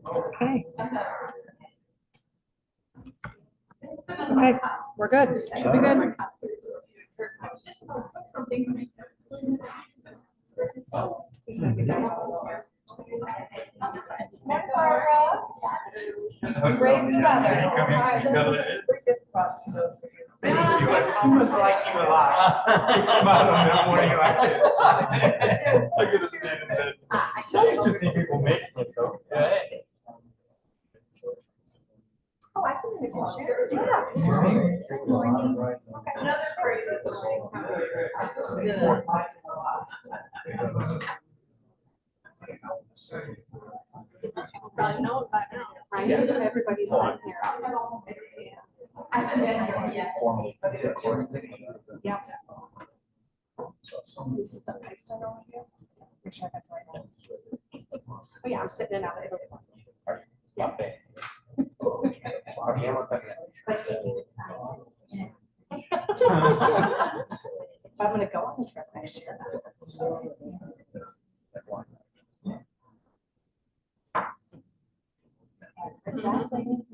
Okay. Okay, we're good. Should be good. Great weather. Almost like July. I could have stayed in bed. It's nice to see people making it though. Oh, I can make a share. Yeah. Good morning. Another crazy Probably know by now, right? Everybody's on here. I've been here, yes. Yep. This is the Iceland over here. Make sure I got the right one. Oh yeah, I'm sitting in out of it. Yeah. I'm gonna go on the trip next year. Exactly.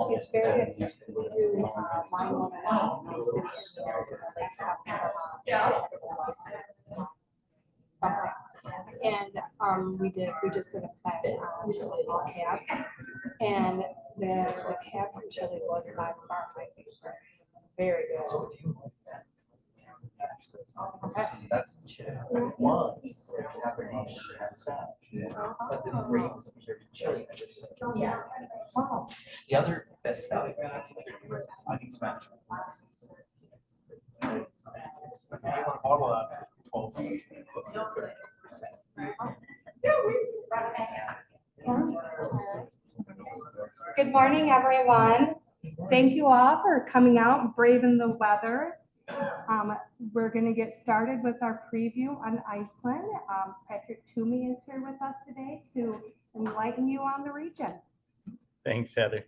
It's very good. We do wine on the house, my city, and we just did a class on cats, and the cat from Chile was by far my favorite. Very good. That's Yeah. Wow. the other best value I think Spanish. Good morning, everyone. Thank you all for coming out and braving the weather. We're going to get started with our preview on Iceland. Patrick Twomey is here with us today to enlighten you on the region. Thanks, Heather.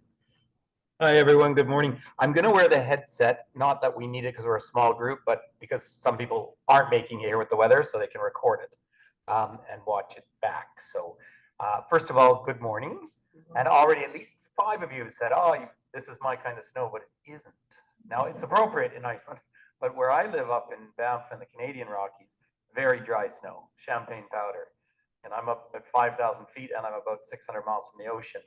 Hi, everyone. Good morning. I'm going to wear the headset, not that we need it because we're a small group, but because some people aren't making it here with the weather, so they can record it and watch it back. So first of all, good morning. And already at least 5 of you have said, oh, this is my kind of snow, but it isn't. Now, it's appropriate in Iceland, but where I live up in Banff and the Canadian Rockies, very dry snow, champagne powder. And I'm up at 5,000 feet and I'm about 600 miles from the ocean.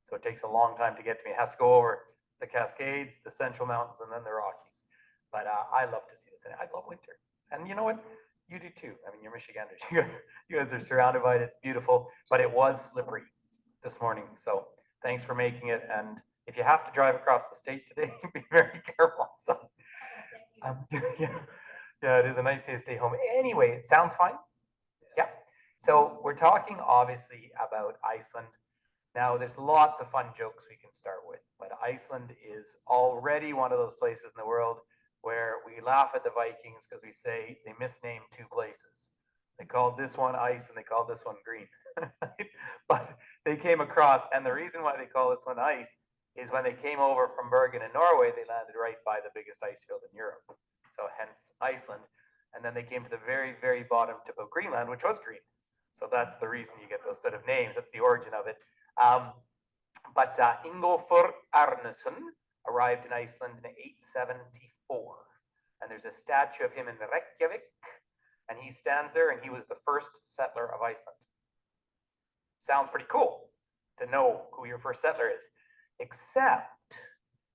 So it takes a long time to get to me. It has to go over the Cascades, the Central Mountains, and then the Rockies. But I love to see this. And I love winter. And you know what? You do too. I mean, you're Michiganders. You guys are surrounded by it. It's beautiful. But it was slippery this morning. So thanks for making it. And if you have to drive across the state today, be very careful. So, yeah, it is a nice day to stay home. Anyway, it sounds fine. Yeah. So we're talking obviously about Iceland. Now, there's lots of fun jokes we can start with, but Iceland is already one of those places in the world where we laugh at the Vikings because we say they misnamed 2 places. They called this one ice and they called this one green. But they came across, and the reason why they call this one ice is when they came over from Bergen in Norway, they landed right by the biggest ice field in Europe. So hence Iceland. And then they came to the very, very bottom tip of Greenland, which was green. So that's the reason you get those set of names. That's the origin of it. But Ingólfur Arnason arrived in Iceland in 874. And there's a statue of him in Reykjavik. And he stands there, and he was the first settler of Iceland. Sounds pretty cool to know who your first settler is. Except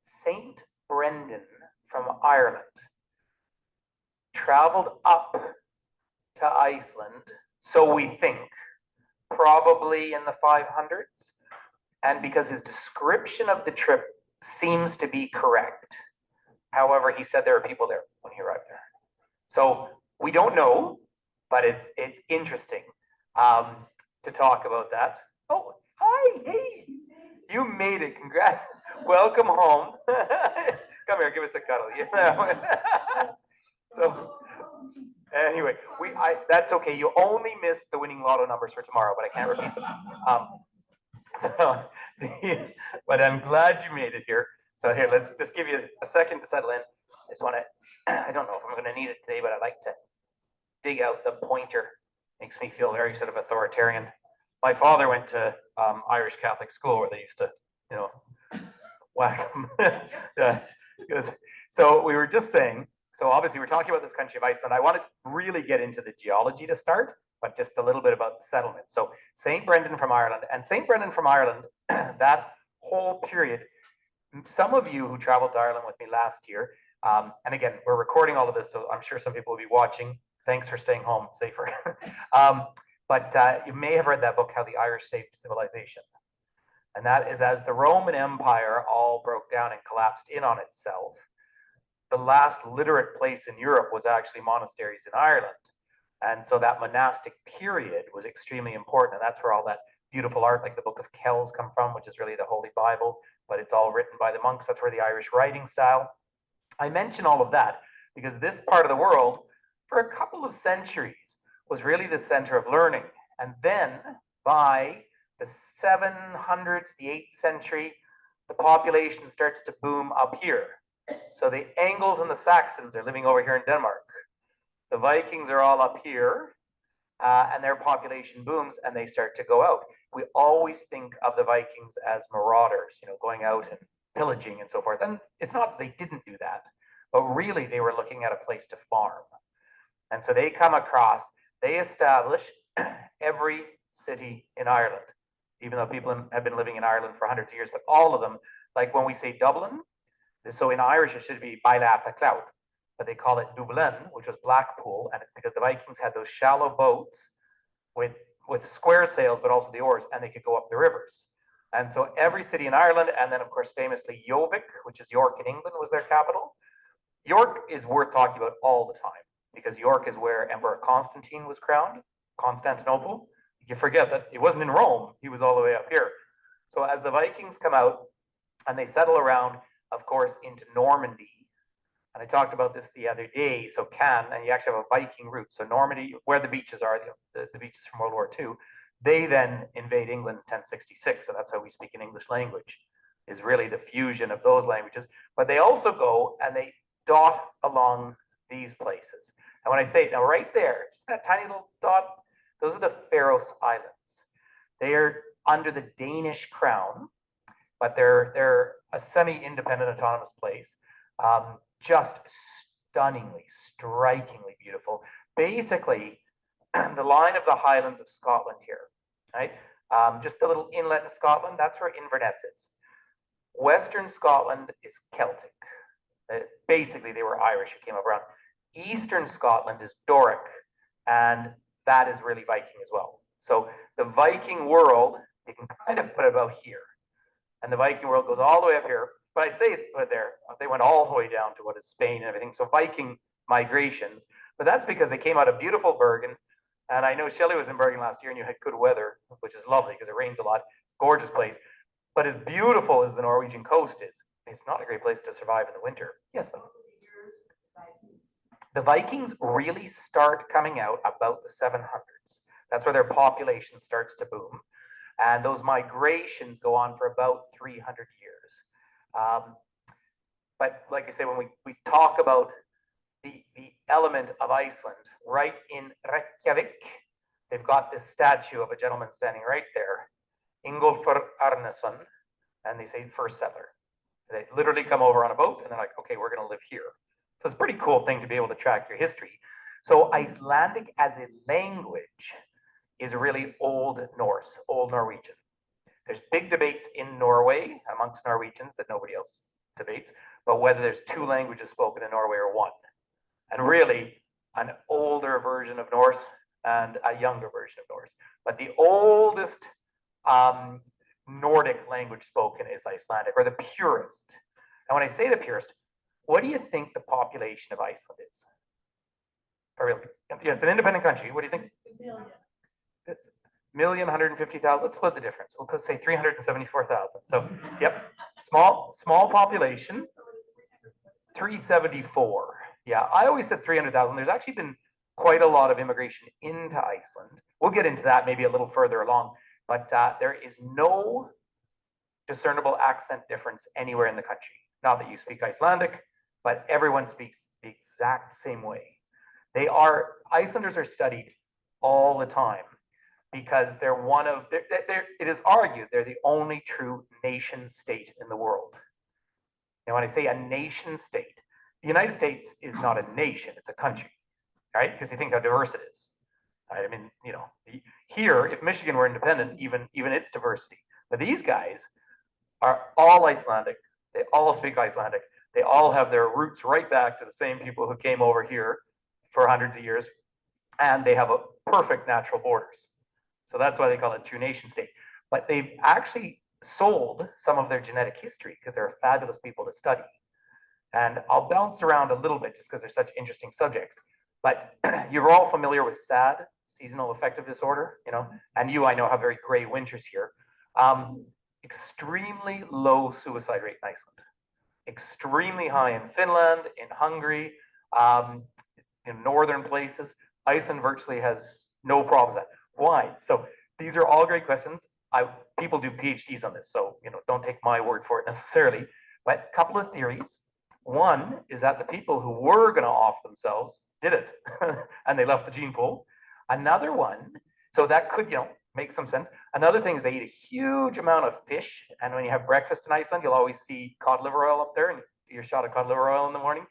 Saint Brendan from Ireland traveled up to Iceland, so we think, probably in the 500s. And because his description of the trip seems to be correct. However, he said there were people there when he arrived there. So we don't know, but it's interesting to talk about that. Oh, hi, hey, you made it. Congrats. Welcome home. Come here, give us a cuddle. Yeah. So anyway, that's okay. You only missed the winning lotto numbers for tomorrow, but I can't repeat them. So, but I'm glad you made it here. So here, let's just give you a second to settle in. I just want to, I don't know if I'm going to need it today, but I like to dig out the pointer. Makes me feel very sort of authoritarian. My father went to Irish Catholic school where they used to, you know, whack them. Yeah. So we were just saying, so obviously we're talking about this country of Iceland. I wanted to really get into the geology to start, but just a little bit about the settlement. So St. Brendan from Ireland, and St. Brendan from Ireland, that whole period, some of you who traveled to Ireland with me last year, and again, we're recording all of this, so I'm sure some people will be watching. Thanks for staying home safer. But you may have read that book, How the Irish Saved Civilization. And that is as the Roman Empire all broke down and collapsed in on itself, the last literate place in Europe was actually monasteries in Ireland. And so that monastic period was extremely important. And that's where all that beautiful art, like the Book of Kells, come from, which is really the Holy Bible, but it's all written by the monks. That's where the Irish writing style. I mention all of that because this part of the world, for a couple of centuries, was really the center of learning. And then by the 700s, the 8th century, the population starts to boom up here. So the Angles and the Saxons are living over here in Denmark. The Vikings are all up here, and their population booms and they start to go out. We always think of the Vikings as marauders, you know, going out and pillaging and so forth. And it's not that they didn't do that, but really they were looking at a place to farm. And so they come across, they establish every city in Ireland, even though people have been living in Ireland for hundreds of years, but all of them, like when we say Dublin, so in Irish it should be Baile Clout, but they call it Dublin, which was Blackpool, and it's because the Vikings had those shallow boats with square sails, but also the oars, and they could go up the rivers. And so every city in Ireland, and then of course famously Jorvik, which is York in England, was their capital. York is worth talking about all the time, because York is where Emperor Constantine was crowned, Constantinople. You forget that it wasn't in Rome, he was all the way up here. So as the Vikings come out and they settle around, of course, into Normandy, and I talked about this the other day, so Cannes, and you actually have a Viking route. So Normandy, where the beaches are, the beaches from World War II, they then invade England in 1066, so that's how we speak an English language, is really the fusion of those languages. But they also go and they dot along these places. And when I say, now right there, just that tiny little dot, those are the Faroes Islands. They are under the Danish crown, but they're a semi-independent autonomous place. Just stunningly, strikingly beautiful. Basically, the line of the Highlands of Scotland here, right? Just the little inlet in Scotland, that's where Inverness is. Western Scotland is Celtic. Basically, they were Irish who came up around. Eastern Scotland is Doric, and that is really Viking as well. So the Viking world, you can kind of put it about here. And the Viking world goes all the way up here. But I say right there, they went all the way down to what is Spain and everything. So Viking migrations, but that's because they came out of beautiful Bergen. And I know Shelley was in Bergen last year and you had good weather, which is lovely because it rains a lot. Gorgeous place. But as beautiful as the Norwegian coast is, it's not a great place to survive in the winter. Yes, though. The Vikings really start coming out about the 700s. That's where their population starts to boom. And those migrations go on for about 300 years. But like I say, when we talk about the element of Iceland, right in Reykjavik, they've got this statue of a gentleman standing right there, Ingolfur Arnason, and they say first settler. They literally come over on a boat and they're like, okay, we're going to live here. So it's a pretty cool thing to be able to track your history. So Icelandic as a language is really Old Norse, Old Norwegian. There's big debates in Norway amongst Norwegians that nobody else debates, but whether there's two languages spoken in Norway or one. And really, an older version of Norse and a younger version of Norse. But the oldest Nordic language spoken is Icelandic, or the purest. And when I say the purest, what do you think the population of Iceland is? Or really, yeah, it's an independent country. What do you think? It's 1,150,000. Let's split the difference. We'll say 374,000. So, yep, small population. 374. Yeah, I always said 300,000. There's actually been quite a lot of immigration into Iceland. We'll get into that maybe a little further along, but there is no discernible accent difference anywhere in the country. Not that you speak Icelandic, but everyone speaks the exact same way. Icelanders are studied all the time because they're one of, it is argued they're the only true nation state in the world. And when I say a nation state, the United States is not a nation, it's a country, right? Because you think how diverse it is. Right? I mean, you know, here, if Michigan were independent, even its diversity. But these guys are all Icelandic. They all speak Icelandic. They all have their roots right back to the same people who came over here for hundreds of years. And they have a perfect natural borders. So that's why they call it a true nation state. But they've actually sold some of their genetic history because they're fabulous people to study. And I'll bounce around a little bit just because they're such interesting subjects. But you're all familiar with SAD, seasonal affective disorder, you know, and you, I know, have very gray winters here. Extremely low suicide rate in Iceland. Extremely high in Finland, in Hungary, in northern places. Iceland virtually has no problems with that. Why? So these are all great questions. People do PhDs on this, so you know, don't take my word for it necessarily. But a couple of theories. One is that the people who were going to off themselves did it, and they left the gene pool. Another one, so that could, you know, make some sense. Another thing is they eat a huge amount of fish, and when you have breakfast in Iceland, you'll always see cod liver oil up there, and your shot of cod liver oil in the morning.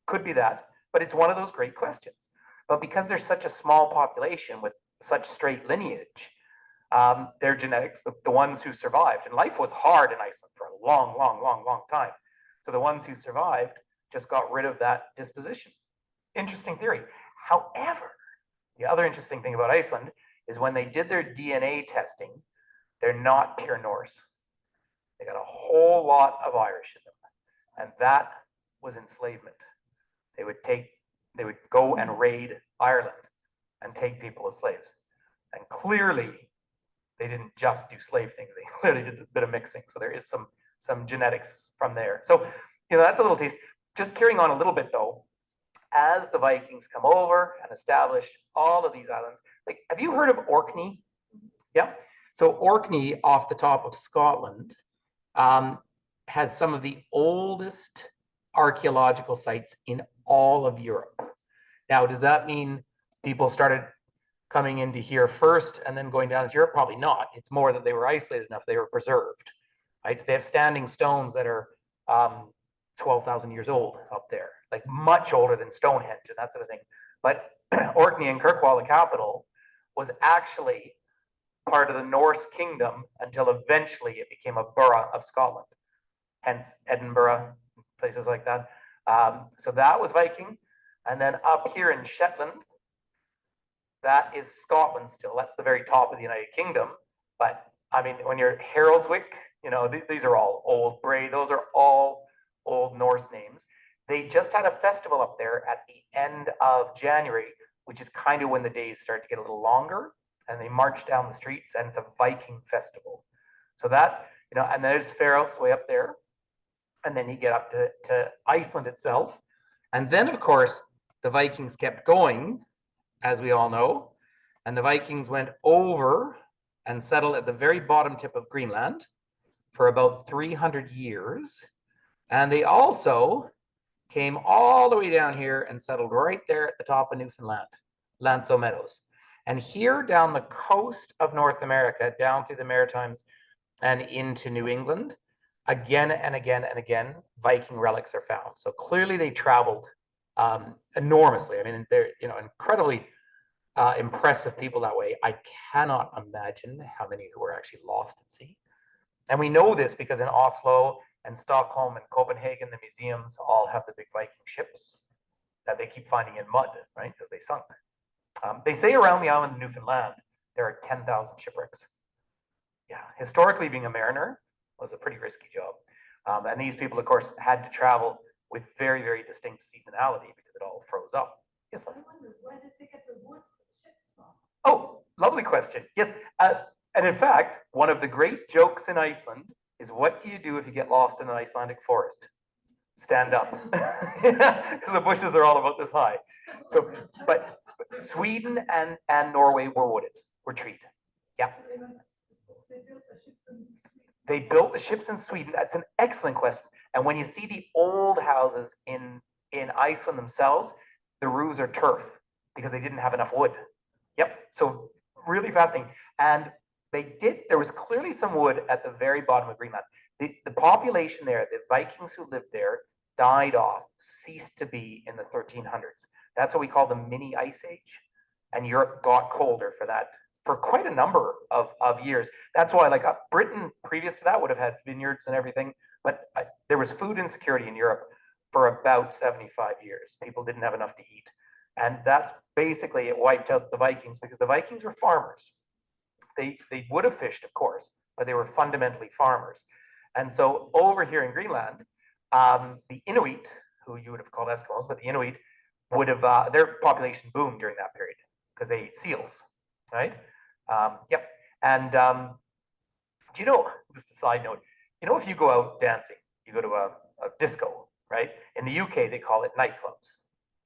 Could be that, but it's one of those great questions. But because there's such a small population with such straight lineage, their genetics, the ones who survived, and life was hard in Iceland for a long time. So the ones who survived just got rid of that disposition. Interesting theory. However, the other interesting thing about Iceland is when they did their DNA testing, they're not pure Norse. They got a whole lot of Irish in them. And that was enslavement. They would go and raid Ireland and take people as slaves. And clearly, they didn't just do slave things. They clearly did a bit of mixing. So there is some genetics from there. So, you know, that's a little taste. Just carrying on a little bit though, as the Vikings come over and establish all of these islands, like, have you heard of Orkney? Yeah. So Orkney, off the top of Scotland, has some of the oldest archaeological sites in all of Europe. Now, does that mean people started coming into here first and then going down to Europe? Probably not. It's more that they were isolated enough, they were preserved. Right? So they have standing stones that are 12,000 years old up there, like much older than Stonehenge and that sort of thing. But Orkney and Kirkwall, the capital, was actually part of the Norse kingdom until eventually it became a borough of Scotland, hence Edinburgh, places like that. So that was Viking. And then up here in Shetland, that is Scotland still. That's the very top of the United Kingdom. But I mean, when you're Haraldswick, you know, these are all old Bray. Those are all old Norse names. They just had a festival up there at the end of January, which is kind of when the days start to get a little longer. And they march down the streets, and it's a Viking festival. So that, you know, and there's Faroes way up there. And then you get up to Iceland itself. And then, of course, the Vikings kept going, as we all know. And the Vikings went over and settled at the very bottom tip of Greenland for about 300 years. And they also came all the way down here and settled right there at the top of Newfoundland, Lanso Meadows. And here down the coast of North America, down through the Maritimes and into New England, again and again and again, Viking relics are found. So clearly they traveled enormously. I mean, they're, you know, incredibly impressive people that way. I cannot imagine how many who were actually lost at sea. And we know this because in Oslo and Stockholm and Copenhagen, the museums all have the big Viking ships that they keep finding in mud, right? Because they sunk. They say around the island of Newfoundland, there are 10,000 shipwrecks. Yeah, historically being a mariner was a pretty risky job. And these people, of course, had to travel with very, very distinct seasonality because it all froze up. Yes, I wonder, where did they get the wood for the ships from? oh, lovely question. Yes, and in fact, one of the great jokes in Iceland is, what do you do if you get lost in an Icelandic forest? stand up because the bushes are all about this high. So, but Sweden and Norway were treated. Yeah. They built the ships in Sweden. That's an excellent question. And when you see the old houses in Iceland themselves, the roofs are turf because they didn't have enough wood. Yep. So really fascinating. And there was clearly some wood at the very bottom of Greenland. The population there, the Vikings who lived there, died off, ceased to be in the 1300s. That's what we call the mini ice age. And Europe got colder for that for quite a number of years. That's why, like, Britain previous to that would have had vineyards and everything, but there was food insecurity in Europe for about 75 years. People didn't have enough to eat. And that's basically, it wiped out the Vikings because the Vikings were farmers. They would have fished, of course, but they were fundamentally farmers. And so over here in Greenland, the Inuit, who you would have called Eskimos, but the Inuit would have, their population boomed during that period because they ate seals, right? Yep. And do you know, just a side note, you know, if you go out dancing, you go to a disco, right? In the UK, they call it nightclubs.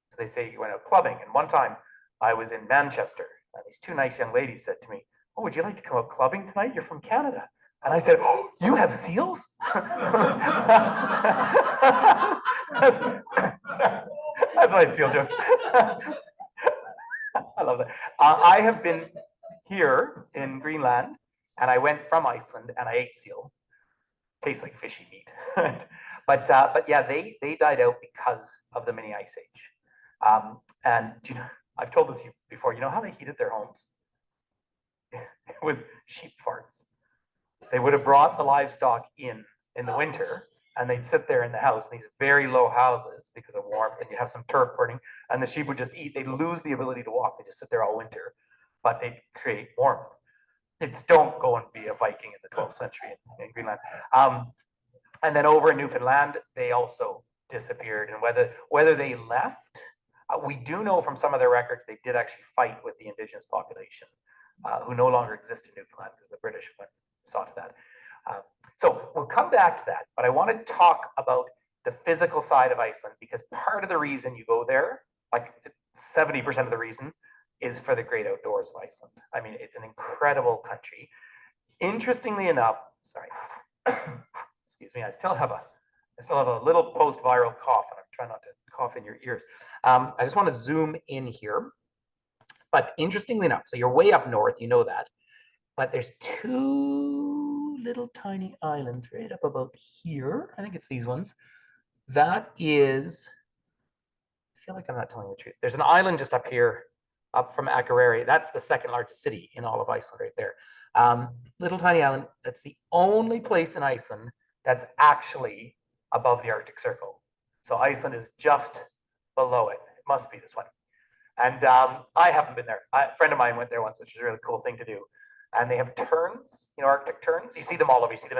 So they say you went out clubbing. And one time I was in Manchester and these two nice young ladies said to me, "Oh, would you like to come out clubbing tonight? You're from Canada." And I said, "Oh, you have seals?" That's my seal joke. I love that. I have been here in Greenland, and I went from Iceland, and I ate seal. Tastes like fishy meat, but yeah, they died out because of the mini ice age. And you know, I've told this before. You know how they heated their homes? It was sheep farts. They would have brought the livestock in the winter, and they'd sit there in the house in these very low houses because of warmth, and you have some turf burning, and the sheep would just eat. They'd lose the ability to walk. They just sit there all winter, but they'd create warmth. It's don't go and be a Viking in the 12th century in Greenland. And then over in Newfoundland, they also disappeared. And whether they left, we do know from some of their records they did actually fight with the indigenous population, who no longer exist in Newfoundland because the British saw to that. So we'll come back to that, but I want to talk about the physical side of Iceland because part of the reason you go there, like 70% of the reason, is for the great outdoors of Iceland. I mean, it's an incredible country. Interestingly enough, sorry, excuse me, I still have a little post-viral cough, and I'm trying not to cough in your ears. I just want to zoom in here. But interestingly enough, so you're way up north, you know that, but there's two little tiny islands right up about here. I think it's these ones. That is, I feel like I'm not telling the truth. There's an island just up here, up from Akureyri. That's the second largest city in all of Iceland right there. Little tiny island. That's the only place in Iceland that's actually above the Arctic Circle. So Iceland is just below it. It must be this one. And I haven't been there. A friend of mine went there once, which is a really cool thing to do. And they have terns, you know, Arctic terns. You see them all over. You see them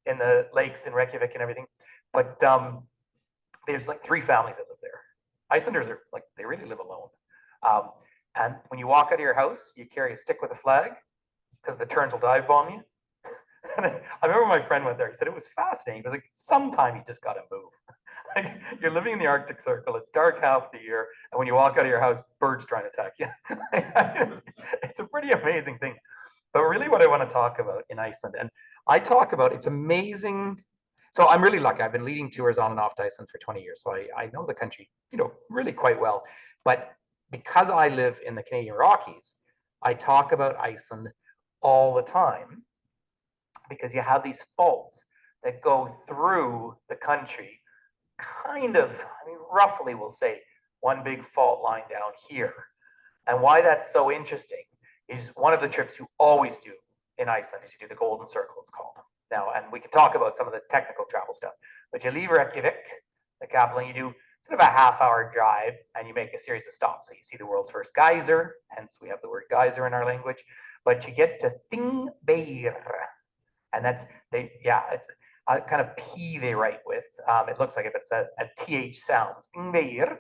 in the lakes in Reykjavik and everything. But there's like 3 families that live there. Icelanders are like, they really live alone. And when you walk out of your house, you carry a stick with a flag because the terns will dive bomb you. And I remember my friend went there. He said it was fascinating. He was like, sometime you just got to move. Like, you're living in the Arctic Circle. It's dark half the year, and when you walk out of your house, birds trying to attack you. It's a pretty amazing thing. But really, what I want to talk about in Iceland, and I talk about, it's amazing. So I'm really lucky. I've been leading tours on and off to Iceland for 20 years, so I know the country, you know, really quite well. But because I live in the Canadian Rockies, I talk about Iceland all the time because you have these faults that go through the country. Kind of, I mean, roughly we'll say one big fault line down here. And why that's so interesting is one of the trips you always do in Iceland is you do the Golden Circle, it's called. Now, and we can talk about some of the technical travel stuff, but you leave Reykjavik, the capital, and you do sort of a half-hour drive, and you make a series of stops. So you see the world's first geyser, hence we have the word geyser in our language, but you get to Thingvellir, and that's, it's a kind of P they write with. It looks like if it's a TH sound, Thingvellir.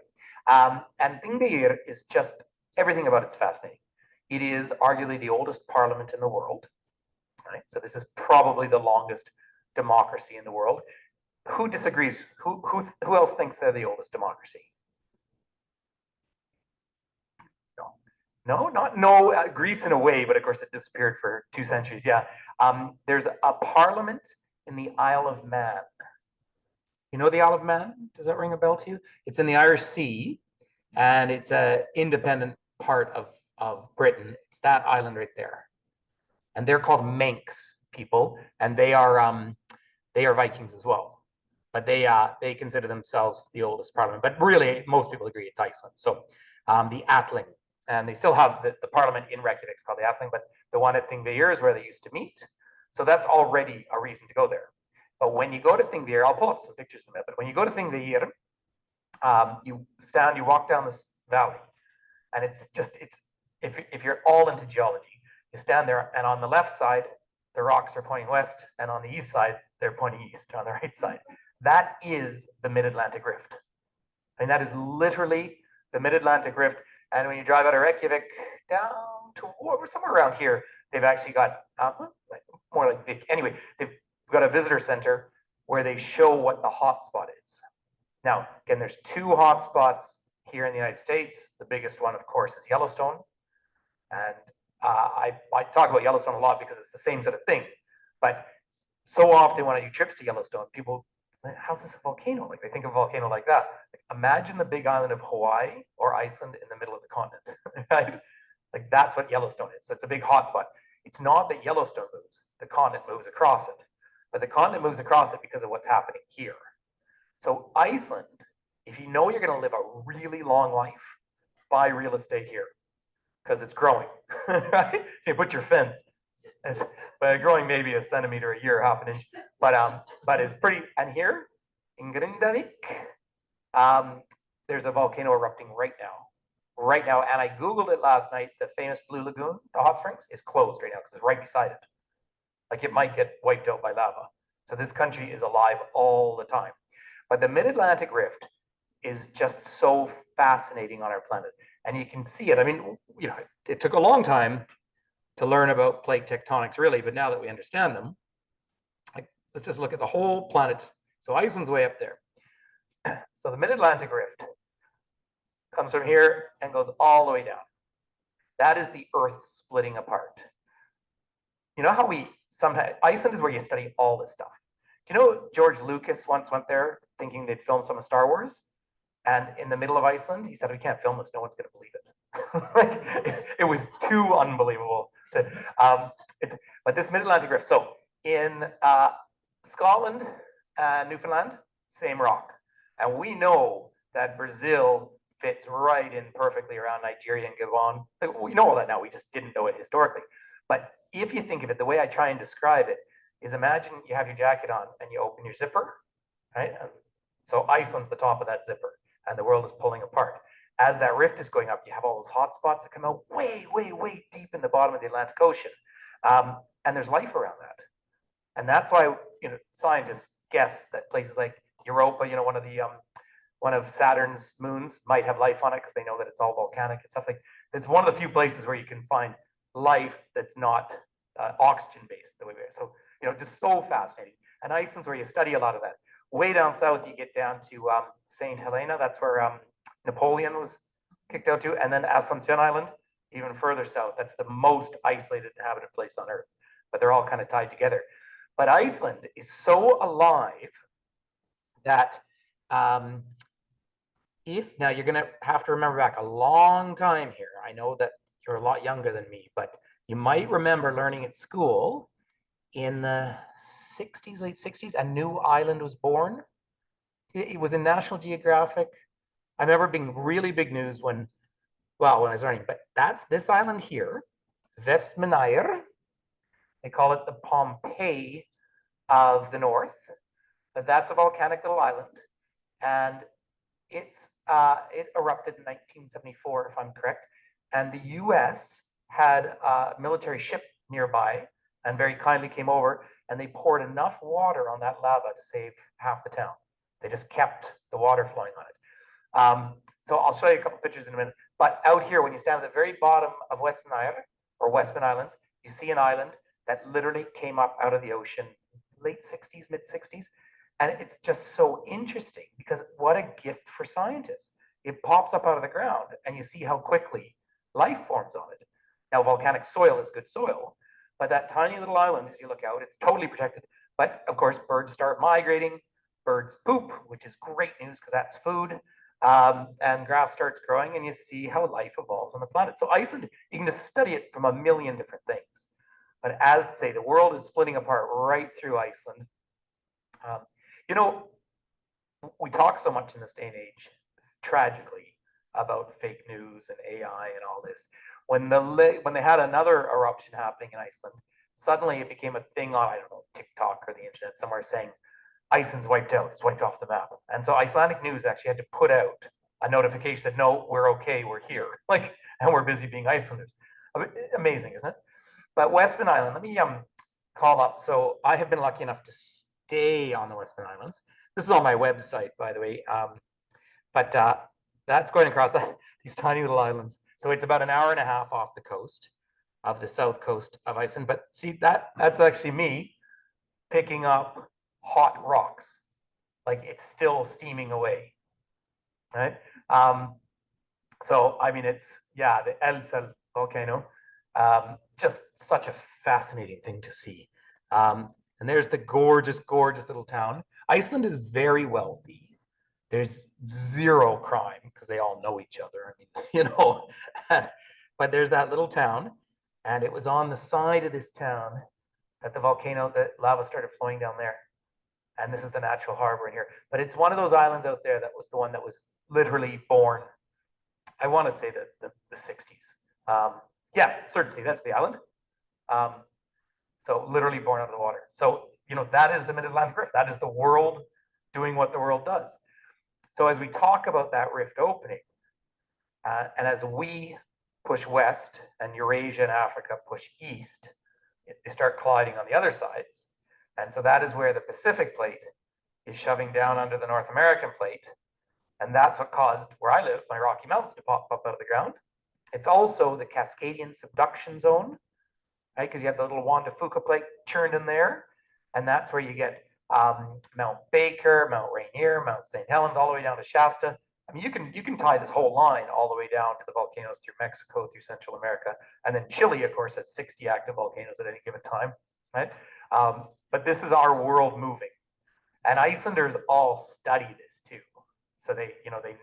And Thingvellir is just, everything about it's fascinating. It is arguably the oldest parliament in the world. Right? So this is probably the longest democracy in the world. Who disagrees? Who else thinks they're the oldest democracy? No, Greece in a way, but of course it disappeared for 2 centuries. Yeah. There's a parliament in the Isle of Man. You know the Isle of Man? Does that ring a bell to you? It's in the Irish Sea, and it's an independent part of Britain. It's that island right there. And they're called Manx people, and they are Vikings as well. But they consider themselves the oldest parliament. But really, most people agree it's Iceland. So the Atling. And they still have the parliament in Reykjavik, it's called the Atling, but the one at Thingvellir is where they used to meet. So that's already a reason to go there. But when you go to Thingvellir, I'll pull up some pictures in a minute, but when you go to Thingvellir, you walk down this valley, and if you're all into geology, you stand there, and on the left side, the rocks are pointing west, and on the east side, they're pointing east on the right side. That is the Mid-Atlantic Rift. I mean, that is literally the Mid-Atlantic Rift. And when you drive out of Reykjavik down to somewhere around here, they've actually got more like Vic. Anyway, they've got a visitor center where they show what the hotspot is. Now, again, there's 2 hotspots here in the United States. The biggest one, of course, is Yellowstone. And I talk about Yellowstone a lot because it's the same sort of thing. But so often when I do trips to Yellowstone, people, how's this a volcano? Like they think of a volcano like that. Like, imagine the big island of Hawaii or Iceland in the middle of the continent, right? Like that's what Yellowstone is. So it's a big hotspot. It's not that Yellowstone moves, the continent moves across it. But the continent moves across it because of what's happening here. So Iceland, if you know you're going to live a really long life, buy real estate here because it's growing, right? So you put your fence, but growing maybe a centimeter a year, half an inch. But it's pretty. And here in Grindavik, there's a volcano erupting right now. And I Googled it last night. The famous Blue Lagoon, the hot springs, is closed right now because it's right beside it. Like it might get wiped out by lava. So this country is alive all the time. But the Mid-Atlantic Rift is just so fascinating on our planet. And you can see it. I mean, it took a long time to learn about plate tectonics, really, but now that we understand them, let's just look at the whole planet. So Iceland's way up there. So the Mid-Atlantic Rift comes from here and goes all the way down. That is the Earth splitting apart. You know how sometimes, Iceland is where you study all this stuff. Do you know George Lucas once went there thinking they'd film some of Star Wars? And in the middle of Iceland, he said, we can't film this, no one's gonna believe it. It was too unbelievable. But this Mid-Atlantic Rift, so in Scotland and Newfoundland, same rock. And we know that Brazil fits right in perfectly around Nigeria and Gabon. We know all that now, we just didn't know it historically. But if you think of it, the way I try and describe it is imagine you have your jacket on and you open your zipper, right? And so Iceland's the top of that zipper and the world is pulling apart. As that rift is going up, you have all those hot spots that come out way, way, way deep in the bottom of the Atlantic Ocean. And there's life around that. And that's why scientists guess that places like Europa, one of Saturn's moons might have life on it because they know that it's all volcanic and stuff like that. It's one of the few places where you can find life that's not oxygen based the way we are. So, just so fascinating. And Iceland's where you study a lot of that. Way down south, you get down to St. Helena. That's where Napoleon was kicked out to. And then Asuncion Island, even further south. That's the most isolated inhabited place on Earth. But they're all kind of tied together. But Iceland is so alive that now you're going to have to remember back a long time here. I know that you're a lot younger than me, but you might remember learning at school in the 60s, late 60s, a new island was born. It was in National Geographic. I remember being really big news when I was learning, but that's this island here, Vestmannaeyjar. They call it the Pompeii of the North, but that's a volcanic little island. And it erupted in 1974, if I'm correct. And the US had a military ship nearby and very kindly came over and they poured enough water on that lava to save half the town. They just kept the water flowing on it. So I'll show you a couple pictures in a minute. But out here, when you stand at the very bottom of Vestmannaeyjar or Westman Islands, you see an island that literally came up out of the ocean, late 60s, mid 60s. And it's just so interesting because what a gift for scientists. It pops up out of the ground and you see how quickly life forms on it. Now, volcanic soil is good soil, but that tiny little island, as you look out, it's totally protected. But of course, birds start migrating, birds poop, which is great news because that's food. And grass starts growing and you see how life evolves on the planet. So Iceland, you can just study it from a million different things. But as I say, the world is splitting apart right through Iceland. You know, we talk so much in this day and age, tragically, about fake news and AI and all this. When they had another eruption happening in Iceland, suddenly it became a thing on, I don't know, TikTok or the internet somewhere saying, Iceland's wiped out, it's wiped off the map. And so Icelandic news actually had to put out a notification that, no, we're okay, we're here. Like, and we're busy being Icelanders. Amazing, isn't it? But Westman Island, let me call up. So I have been lucky enough to stay on the Westman Islands. This is on my website, by the way. But that's going across these tiny little islands. So it's about an hour and a half off the coast of the south coast of Iceland. But see, that's actually me picking up hot rocks. Like it's still steaming away, right? So, I mean, it's, yeah, the Eldfell volcano. Just such a fascinating thing to see. And there's the gorgeous, gorgeous little town. Iceland is very wealthy. There's zero crime because they all know each other. I mean, you know, but there's that little town, and it was on the side of this town that the volcano, the lava started flowing down there. And this is the natural harbor in here. But it's one of those islands out there that was the one that was literally born, I want to say the 60s. Yeah, Surtsey, that's the island. So literally born out of the water. So, you know, that is the mid-Atlantic rift. That is the world doing what the world does. So as we talk about that rift opening, and as we push west and Eurasia and Africa push east, they start colliding on the other sides. And so that is where the Pacific plate is shoving down under the North American plate. And that's what caused where I live, my Rocky Mountains, to pop up out of the ground. It's also the Cascadian subduction zone, right? Because you have the little Juan de Fuca plate churned in there. And that's where you get Mount Baker, Mount Rainier, Mount St. Helens, all the way down to Shasta. I mean, you can tie this whole line all the way down to the volcanoes through Mexico, through Central America. And then Chile, of course, has 60 active volcanoes at any given time, right? But this is our world moving. And Icelanders all study this too. So they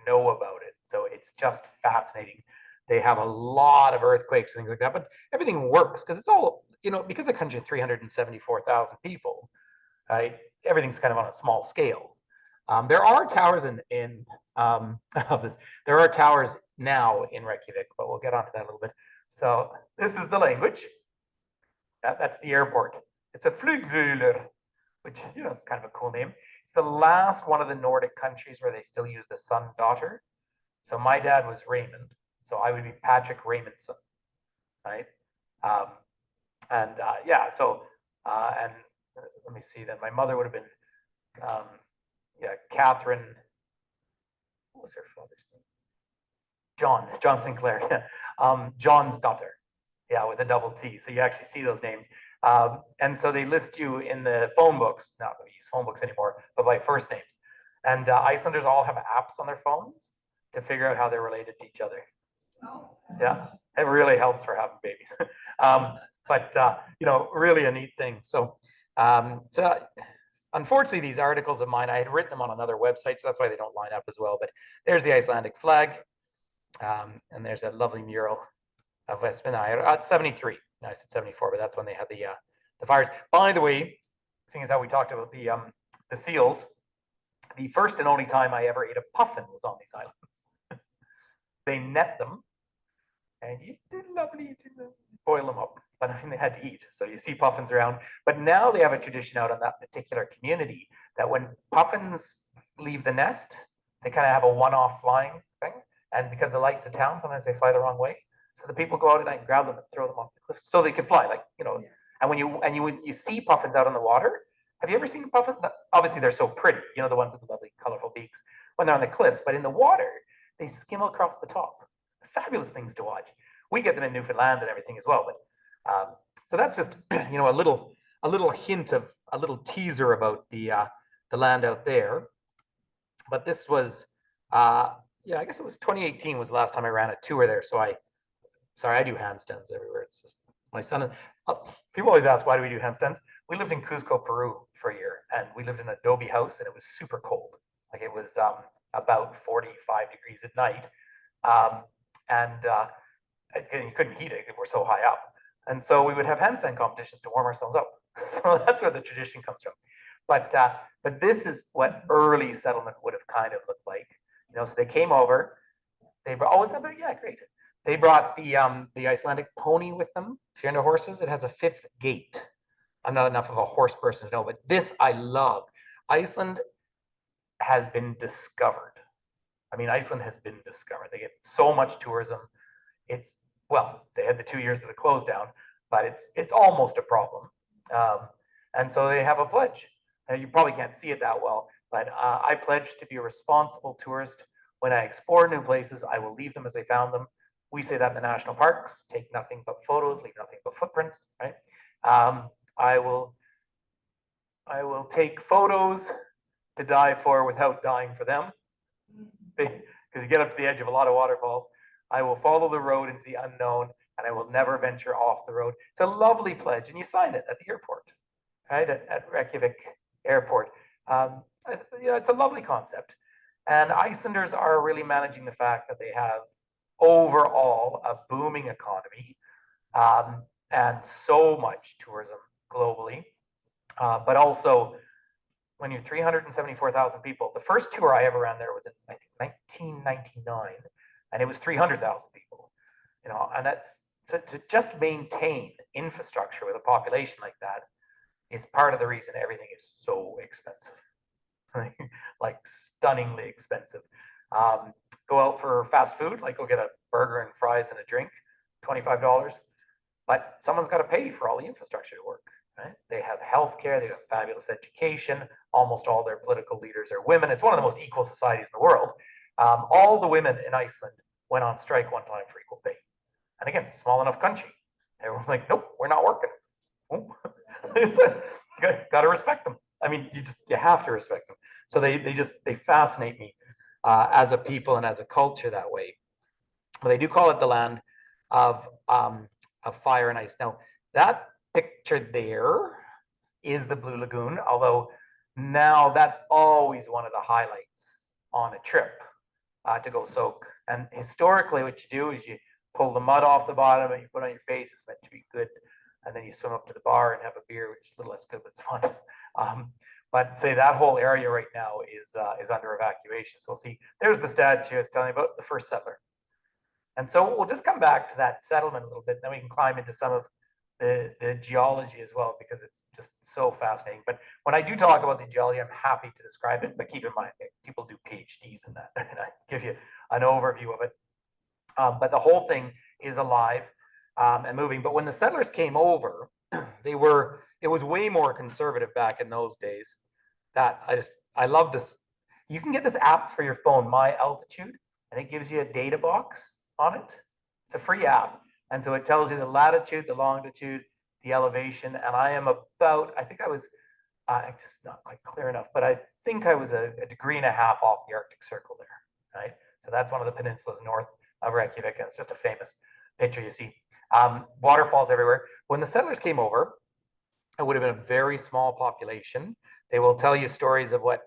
know about it. So it's just fascinating. They have a lot of earthquakes and things like that, but everything works because it's all, you know, because the country of 374,000 people, right? Everything's kind of on a small scale. There are towers of this. There are towers now in Reykjavik, but we'll get onto that a little bit. So this is the language. That's the airport. It's a flugvöller, which, you know, is kind of a cool name. It's the last one of the Nordic countries where they still use the son daughter. So my dad was Raymond, so I would be Patrick Raymondson, right? Yeah, so and let me see. Then my mother would have been, Catherine. What was her father's name? John Sinclair. John's daughter. Yeah, with a double T. So you actually see those names. And so they list you in the phone books. Not that we use phone books anymore, but by first names. And Icelanders all have apps on their phones to figure out how they're related to each other. Yeah, it really helps for having babies. You know, really a neat thing. So unfortunately, these articles of mine, I had written them on another website, so that's why they don't line up as well. But there's the Icelandic flag, and there's that lovely mural of Vestmannaeyjar at 73. No, I said 74, but that's when they had the fires. By the way, seeing as how we talked about the seals, the first and only time I ever ate a puffin was on these islands. They net them, and you did lovely to boil them up. But I mean, they had to eat. So you see puffins around. But now they have a tradition out on that particular community that when puffins leave the nest, they kind of have a one-off flying thing. And because the lights of town, sometimes they fly the wrong way. So the people go out at night and grab them and throw them off the cliff so they can fly, like, you know. And when you see puffins out on the water, have you ever seen puffins? Obviously, they're so pretty, you know, the ones with the lovely, colorful beaks when they're on the cliffs. But in the water, they skim across the top. Fabulous things to watch. We get them in Newfoundland and everything as well. But so that's just, you know, a little hint of a little teaser about the the land out there. But this was, yeah, I guess it was 2018 was the last time I ran a tour there. So sorry, I do handstands everywhere. It's just my son. People always ask, why do we do handstands? We lived in Cusco, Peru for a year, and we lived in an adobe house, and it was super cold. Like it was about 45 degrees at night. And you couldn't heat it, we're so high up. And so we would have handstand competitions to warm ourselves up. So that's where the tradition comes from. But this is what early settlement would have kind of looked like. You know, so they came over. They brought, oh, is that better? Yeah, great. They brought the Icelandic pony with them. If you're into horses, it has a 5th gate. I'm not enough of a horse person to know, but this I love. Iceland has been discovered. I mean, Iceland has been discovered. They get so much tourism. It's, well, they had the 2 years of the close down, but it's almost a problem. And so they have a pledge. Now, you probably can't see it that well, but I pledge to be a responsible tourist. When I explore new places, I will leave them as I found them. We say that in the national parks: take nothing but photos, leave nothing but footprints, right? I will take photos to die for without dying for them, because you get up to the edge of a lot of waterfalls. I will follow the road into the unknown, and I will never venture off the road. It's a lovely pledge, and you sign it at the airport, right? At Reykjavik Airport. You know, it's a lovely concept. And Icelanders are really managing the fact that they have overall a booming economy, and so much tourism globally. But also, when you're 374,000 people, the first tour I ever ran there was in, I think, 1999, and it was 300,000 people. You know, and that's to just maintain infrastructure with a population like that is part of the reason everything is so expensive. Like stunningly expensive. Go out for fast food, like go get a burger and fries and a drink, $25. But someone's got to pay for all the infrastructure to work, right? They have healthcare, they have fabulous education. Almost all their political leaders are women. It's one of the most equal societies in the world. All the women in Iceland went on strike one time for equal pay. And again, small enough country. Everyone's like, nope, we're not working. Got to respect them. I mean, you have to respect them. So they fascinate me as a people and as a culture that way. But they do call it the land of fire and ice. Now, that picture there is the Blue Lagoon, although now that's always one of the highlights on a trip to go soak. And historically, what you do is you pull the mud off the bottom and you put it on your face. It's meant to be good. And then you swim up to the bar and have a beer, which is a little less good, but it's fun. But say that whole area right now is under evacuation. So we'll see. There's the statue I was telling you about, the first settler. And so we'll just come back to that settlement a little bit, and then we can climb into some of the geology as well, because it's just so fascinating. But when I do talk about the geology, I'm happy to describe it, but keep in mind, people do PhDs in that, and I give you an overview of it. But the whole thing is alive and moving. But when the settlers came over, it was way more conservative back in those days. That I love this. You can get this app for your phone, My Altitude, and it gives you a data box on it. It's a free app. And so it tells you the latitude, the longitude, the elevation. And I am about, I think I was, just not like clear enough, but I think I was a degree and a half off the Arctic Circle there, right? So that's one of the peninsulas north of Reykjavik. And it's just a famous picture you see. Waterfalls everywhere. When the settlers came over, it would have been a very small population. They will tell you stories of what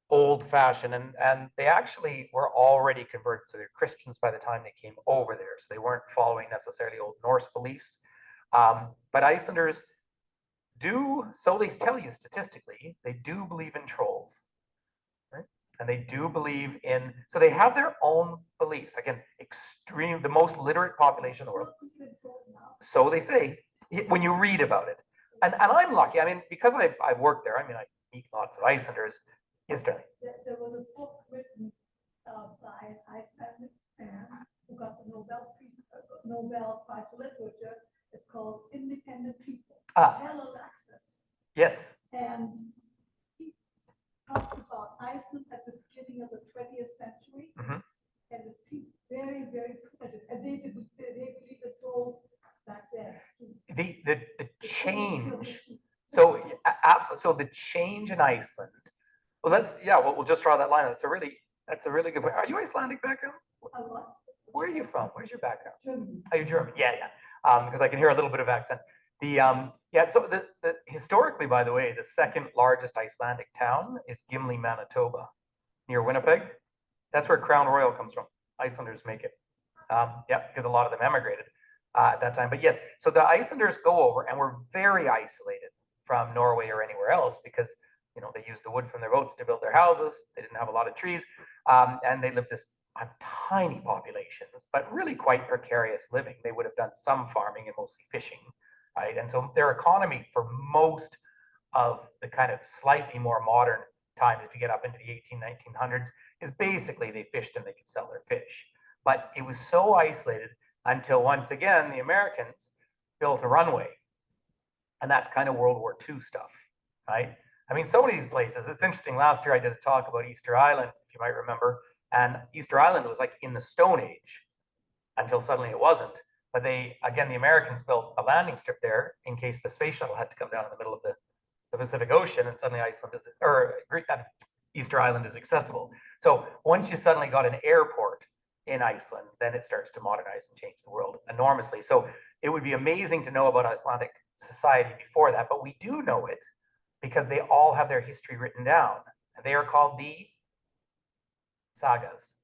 old-fashioned, and they actually were already converted. So they're Christians by the time they came over there. So they weren't following necessarily Old Norse beliefs. But Icelanders do, so they tell you statistically, they do believe in trolls. Right? And they do believe in, so they have their own beliefs. Again, the most literate population in the world. So they say, when you read about it. And I'm lucky. I mean, because I've worked there, I mean, I meet lots of Icelanders. Yes, darling. There was a book written by an Icelandic man who got the Nobel Prize for Literature. It's called Independent People. Hello, Laxness. Yes. And he talks about Iceland at the beginning of the 20th century. Mm-hmm. And it seemed very, very primitive. And they believe the trolls back then. The change. So absolutely. So the change in Iceland Well, we'll just draw that line. That's a really good point. Are you Icelandic background? A lot. Where are you from? Where's your background? German. Are you German? Yeah. Because I can hear a little bit of accent. So historically, by the way, the second largest Icelandic town is Gimli, Manitoba, near Winnipeg. That's where Crown Royal comes from. Icelanders make it. Because a lot of them emigrated at that time. But yes, so the Icelanders go over and were very isolated from Norway or anywhere else because they used the wood from their boats to build their houses. They didn't have a lot of trees, and they lived on tiny populations, but really quite precarious living. They would have done some farming and mostly fishing, right? And so their economy for most of the kind of slightly more modern times, if you get up into the 1900s, is basically they fished and they could sell their fish. But it was so isolated until once again, the Americans built a runway. And that's kind of World War II stuff, right? I mean, so many of these places, it's interesting. Last year I did a talk about Easter Island, if you might remember. And Easter Island was like in the Stone Age until suddenly it wasn't. But the Americans built a landing strip there in case the space shuttle had to come down in the middle of the Pacific Ocean, and suddenly Easter Island is accessible. So once you suddenly got an airport in Iceland, then it starts to modernize and change the world enormously. So it would be amazing to know about Icelandic society before that, but we do know it because they all have their history written down. And they are called the sagas,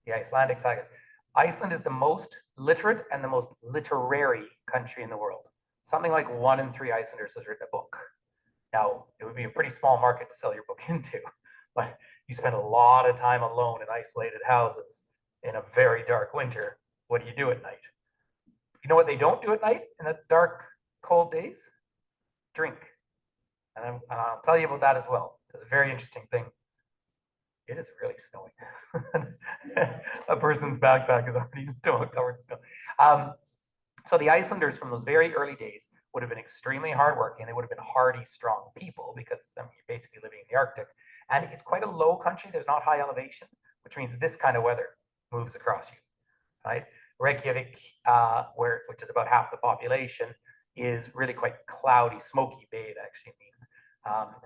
the Icelandic sagas. Iceland is the most literate and the most literary country in the world. Something like 1 in 3 Icelanders has written a book. Now, it would be a pretty small market to sell your book into, but you spend a lot of time alone in isolated houses in a very dark winter. What do you do at night? You know what they don't do at night in the dark, cold days? Drink. And I'll tell you about that as well. It's a very interesting thing. It is really snowing. A person's backpack is already covered in snow. So the Icelanders from those very early days would have been extremely hardworking. They would have been hardy, strong people because you're basically living in the Arctic. And it's quite a low country. There's not high elevation, which means this kind of weather moves across you, right? Reykjavik, which is about half the population, is really quite cloudy, smoky bay, it actually means.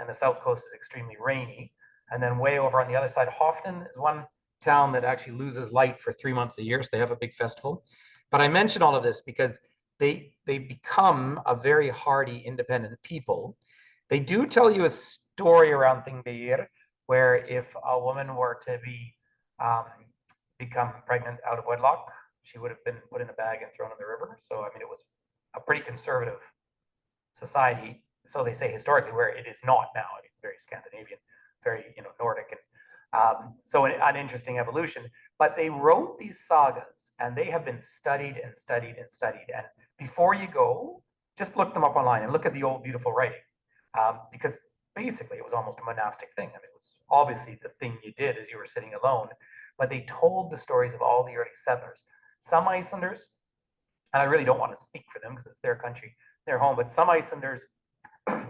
And the south coast is extremely rainy. And then way over on the other side, Hoften is one town that actually loses light for 3 months a year. So they have a big festival. But I mention all of this because they become a very hardy, independent people. They do tell you a story around Thingvellir, where if a woman were to become pregnant out of wedlock, she would have been put in a bag and thrown in the river. So, I mean, it was a pretty conservative society. So they say historically, where it is not now. I mean, it's very Scandinavian, very Nordic, and so an interesting evolution. But they wrote these sagas, and they have been studied and studied and studied. And before you go, just look them up online and look at the old beautiful writing, because basically it was almost a monastic thing. I mean, it was obviously the thing you did as you were sitting alone. But they told the stories of all the early settlers. Some Icelanders, and I really don't want to speak for them because it's their country, their home, but some Icelanders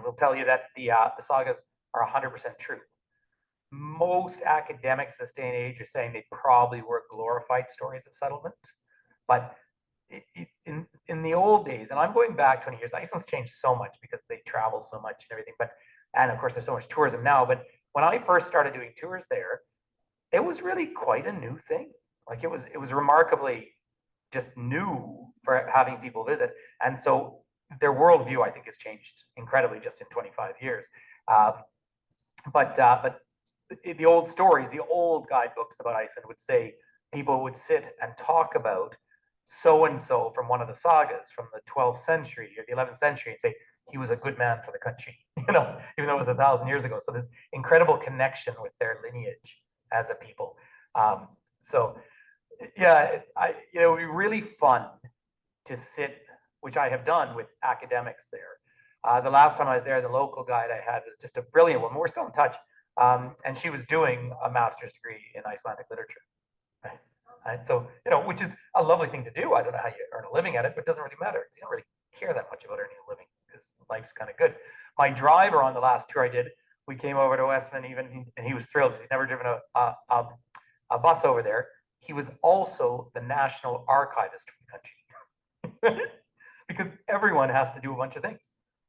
will tell you that the sagas are 100% true. Most academics this day and age are saying they probably were glorified stories of settlement. But in the old days, and I'm going back 20 years, Iceland's changed so much because they travel so much and everything. And of course, there's so much tourism now. But when I first started doing tours there, it was really quite a new thing. Like it was remarkably just new for having people visit. And so their worldview, I think, has changed incredibly just in 25 years. But the old stories, the old guidebooks about Iceland would say people would sit and talk about so-and-so from one of the sagas from the 12th century or the 11th century and say he was a good man for the country, even though it was 1,000 years ago. So this incredible connection with their lineage as a people. So yeah, it would be really fun to sit, which I have done with academics there. The last time I was there, the local guide I had was just a brilliant woman. We're still in touch. And she was doing a master's degree in Icelandic literature. Right? And so, which is a lovely thing to do. I don't know how you earn a living at it, but it doesn't really matter. You don't really care that much about earning a living because life's kind of good. My driver on the last tour I did, we came over to Westman and he was thrilled because he'd never driven a bus over there. He was also the national archivist for the country because everyone has to do a bunch of things.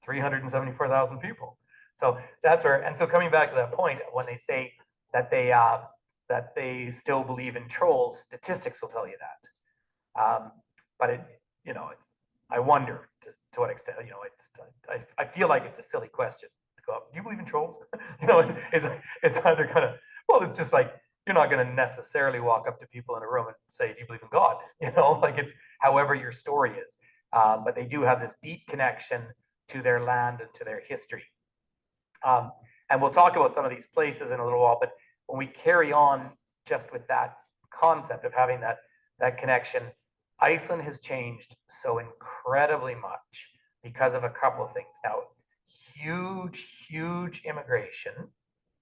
374,000 people. So that's where, and so coming back to that point, when they say that they still believe in trolls, statistics will tell you that. But it, it's, I wonder to what extent, I feel like it's a silly question to go up. Do you believe in trolls? It's either kind of, well, it's just like, you're not going to necessarily walk up to people in a room and say, do you believe in God? Like it's however your story is. But they do have this deep connection to their land and to their history. And we'll talk about some of these places in a little while, but when we carry on just with that concept of having that connection, Iceland has changed so incredibly much because of a couple of things. Now, huge immigration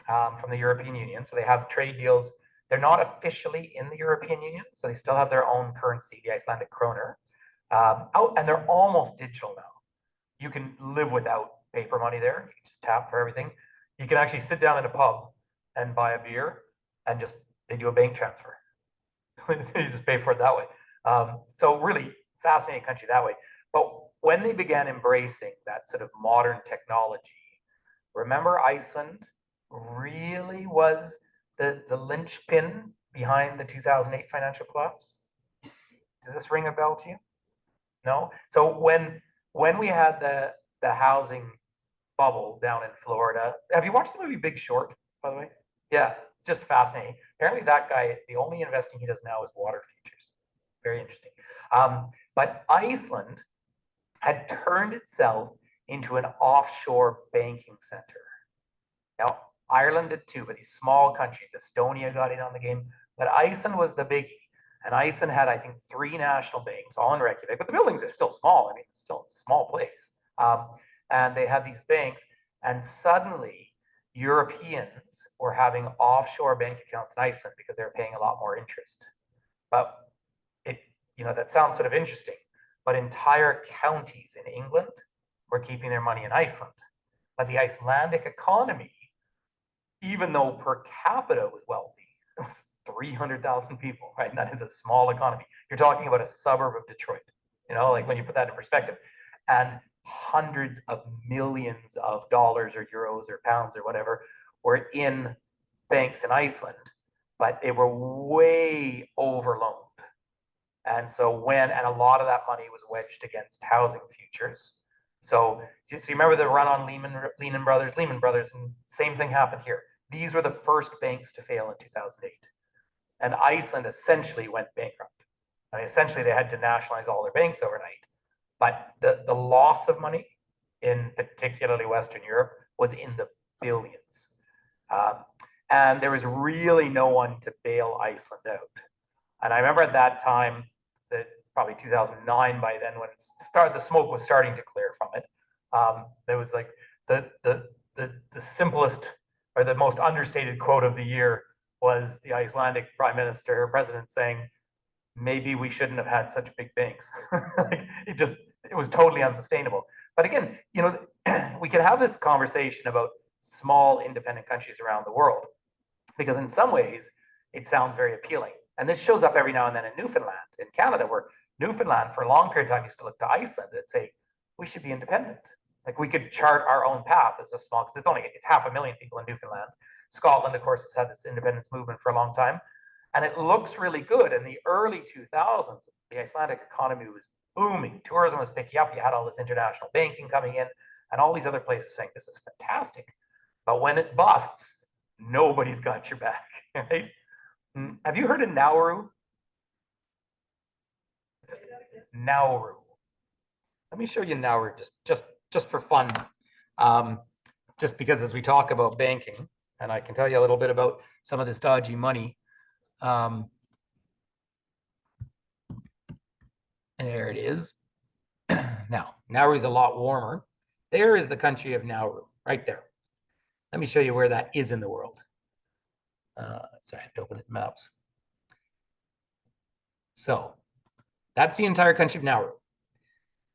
from the European Union. So they have trade deals. They're not officially in the European Union, so they still have their own currency, the Icelandic kroner. And they're almost digital now. You can live without paper money there. You can just tap for everything. You can actually sit down in a pub and buy a beer and they do a bank transfer. You just pay for it that way. So really fascinating country that way. But when they began embracing that sort of modern technology, remember Iceland really was the linchpin behind the 2008 financial collapse? Does this ring a bell to you? No? So when we had the housing bubble down in Florida, have you watched the movie Big Short, by the way? Yeah, just fascinating. Apparently that guy, the only investing he does now is water futures. Very interesting. But Iceland had turned itself into an offshore banking center. Now, Ireland did too, but these small countries, Estonia got in on the game, but Iceland was the biggie. And Iceland had, I think, 3 national banks, all in Reykjavik, but the buildings are still small. I mean, it's still a small place. And they had these banks, and suddenly Europeans were having offshore bank accounts in Iceland because they were paying a lot more interest. But that sounds sort of interesting, but entire counties in England were keeping their money in Iceland. But the Icelandic economy, even though per capita was wealthy, it was 300,000 people, right? And that is a small economy. You're talking about a suburb of Detroit, like when you put that in perspective. And hundreds of millions of dollars or euros or pounds or whatever were in banks in Iceland, but they were way overloaned. And so and a lot of that money was wedged against housing futures. So you remember the run on Lehman Brothers, and same thing happened here. These were the first banks to fail in 2008. And Iceland essentially went bankrupt. I mean, essentially they had to nationalize all their banks overnight. But the loss of money in particularly Western Europe was in the billions. And there was really no one to bail Iceland out. And I remember at that time, that probably 2009 by then, when the smoke was starting to clear from it, there was like the simplest or the most understated quote of the year was the Icelandic prime minister or president saying, maybe we shouldn't have had such big banks. Like it was totally unsustainable. But again, we can have this conversation about small independent countries around the world, because in some ways it sounds very appealing. And this shows up every now and then in Newfoundland, in Canada, where Newfoundland for a long period of time used to look to Iceland and say, we should be independent. Like we could chart our own path as a small, because it's 500,000 people in Newfoundland. Scotland, of course, has had this independence movement for a long time. And it looks really good. In the early 2000s, the Icelandic economy was booming. Tourism was picking up. You had all this international banking coming in and all these other places saying, this is fantastic. But when it busts, nobody's got your back, right? Have you heard of Nauru? Nauru. Let me show you Nauru just for fun. Just because as we talk about banking, and I can tell you a little bit about some of this dodgy money. There it is. Now, Nauru is a lot warmer. There is the country of Nauru, right there. Let me show you where that is in the world. Sorry, I have to open it in maps. So that's the entire country of Nauru.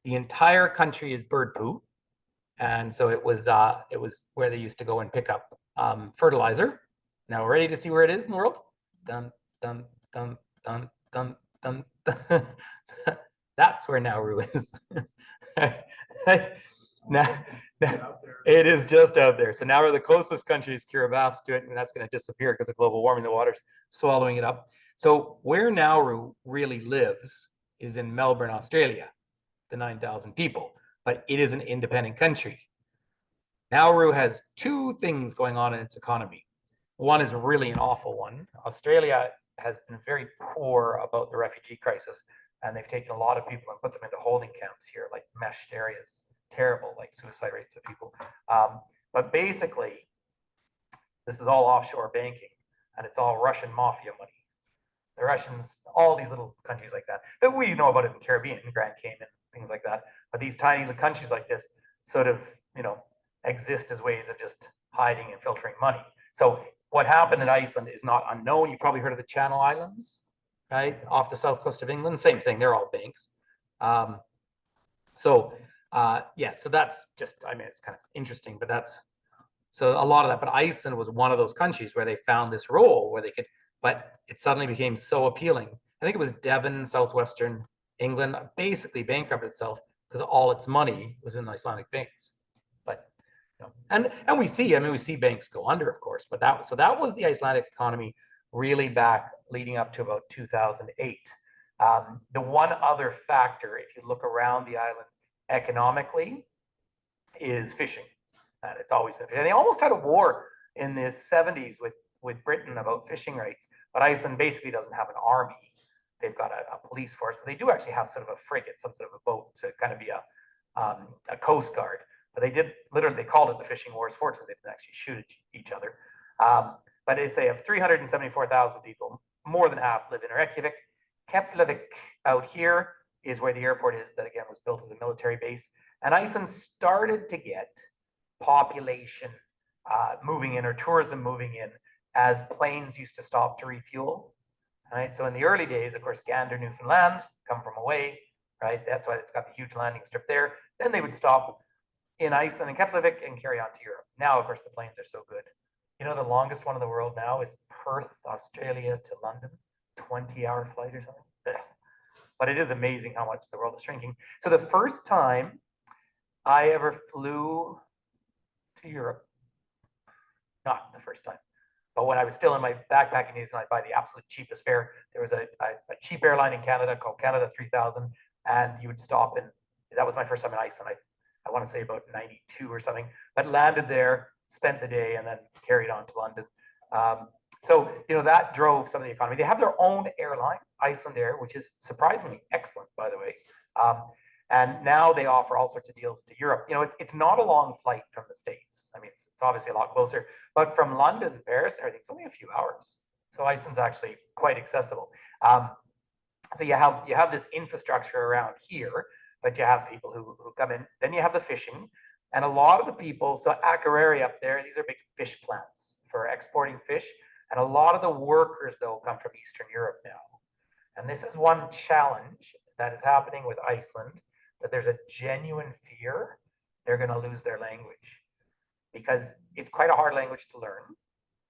The entire country is bird poo. And so it was where they used to go and pick up fertilizer. Now, ready to see where it is in the world? Dun, dun, dun, dun, dun, dun, dun. That's where Nauru is. Out there. It is just out there. So now we're the closest country is Kiribati to it, and that's going to disappear because of global warming. The water's swallowing it up. So where Nauru really lives is in Melbourne, Australia, the 9,000 people, but it is an independent country. Nauru has two things going on in its economy. One is really an awful one. Australia has been very poor about the refugee crisis, and they've taken a lot of people and put them into holding camps here, like meshed areas. Terrible, like suicide rates of people. But basically, this is all offshore banking, and it's all Russian mafia money. The Russians, all these little countries like that we know about it in the Caribbean, Grand Cayman, things like that. But these tiny little countries like this sort of, exist as ways of just hiding and filtering money. So what happened in Iceland is not unknown. You've probably heard of the Channel Islands, right? Off the south coast of England, same thing, they're all banks. So that's just, it's kind of interesting, but so a lot of that, but Iceland was one of those countries where they found this role where they could, but it suddenly became so appealing. I think it was Devon, southwestern England, basically bankrupted itself because all its money was in Icelandic banks. But and we see banks go under, of course, but that was the Icelandic economy really back leading up to about 2008. The one other factor, if you look around the island economically, is fishing. And it's always been fishing. And they almost had a war in the 70s with Britain about fishing rights, but Iceland basically doesn't have an army. They've got a police force, but they do actually have sort of a frigate, some sort of a boat to kind of be a coast guard. But they called it the fishing wars. Fortunately, they didn't actually shoot each other. But they have 374,000 people. More than half live in Reykjavik. Keflavik out here is where the airport is, that again was built as a military base. And Iceland started to get population moving in, or tourism moving in, as planes used to stop to refuel. Right. So in the early days, of course, Gander, Newfoundland, come from away, right? That's why it's got the huge landing strip there. Then they would stop in Iceland and Keflavik and carry on to Europe. Now, of course, the planes are so good. The longest one in the world now is Perth, Australia to London, 20-hour flight or something. Ugh. But it is amazing how much the world is shrinking. So the first time I ever flew to Europe, not the first time, but when I was still in my backpacking days and I'd buy the absolute cheapest fare, there was a cheap airline in Canada called Canada 3000, and you would stop in, that was my first time in Iceland. I want to say about 92 or something, but landed there, spent the day, and then carried on to London. So, that drove some of the economy. They have their own airline, Iceland Air, which is surprisingly excellent, by the way. And now they offer all sorts of deals to Europe. It's not a long flight from the States. It's obviously a lot closer, but from London, Paris, everything, it's only a few hours. So Iceland's actually quite accessible. So you have this infrastructure around here, but you have people who come in. Then you have the fishing, and a lot of the people, so Akureyri up there, these are big fish plants for exporting fish. And a lot of the workers, though, come from Eastern Europe now. And this is one challenge that is happening with Iceland, that there's a genuine fear they're going to lose their language, because it's quite a hard language to learn.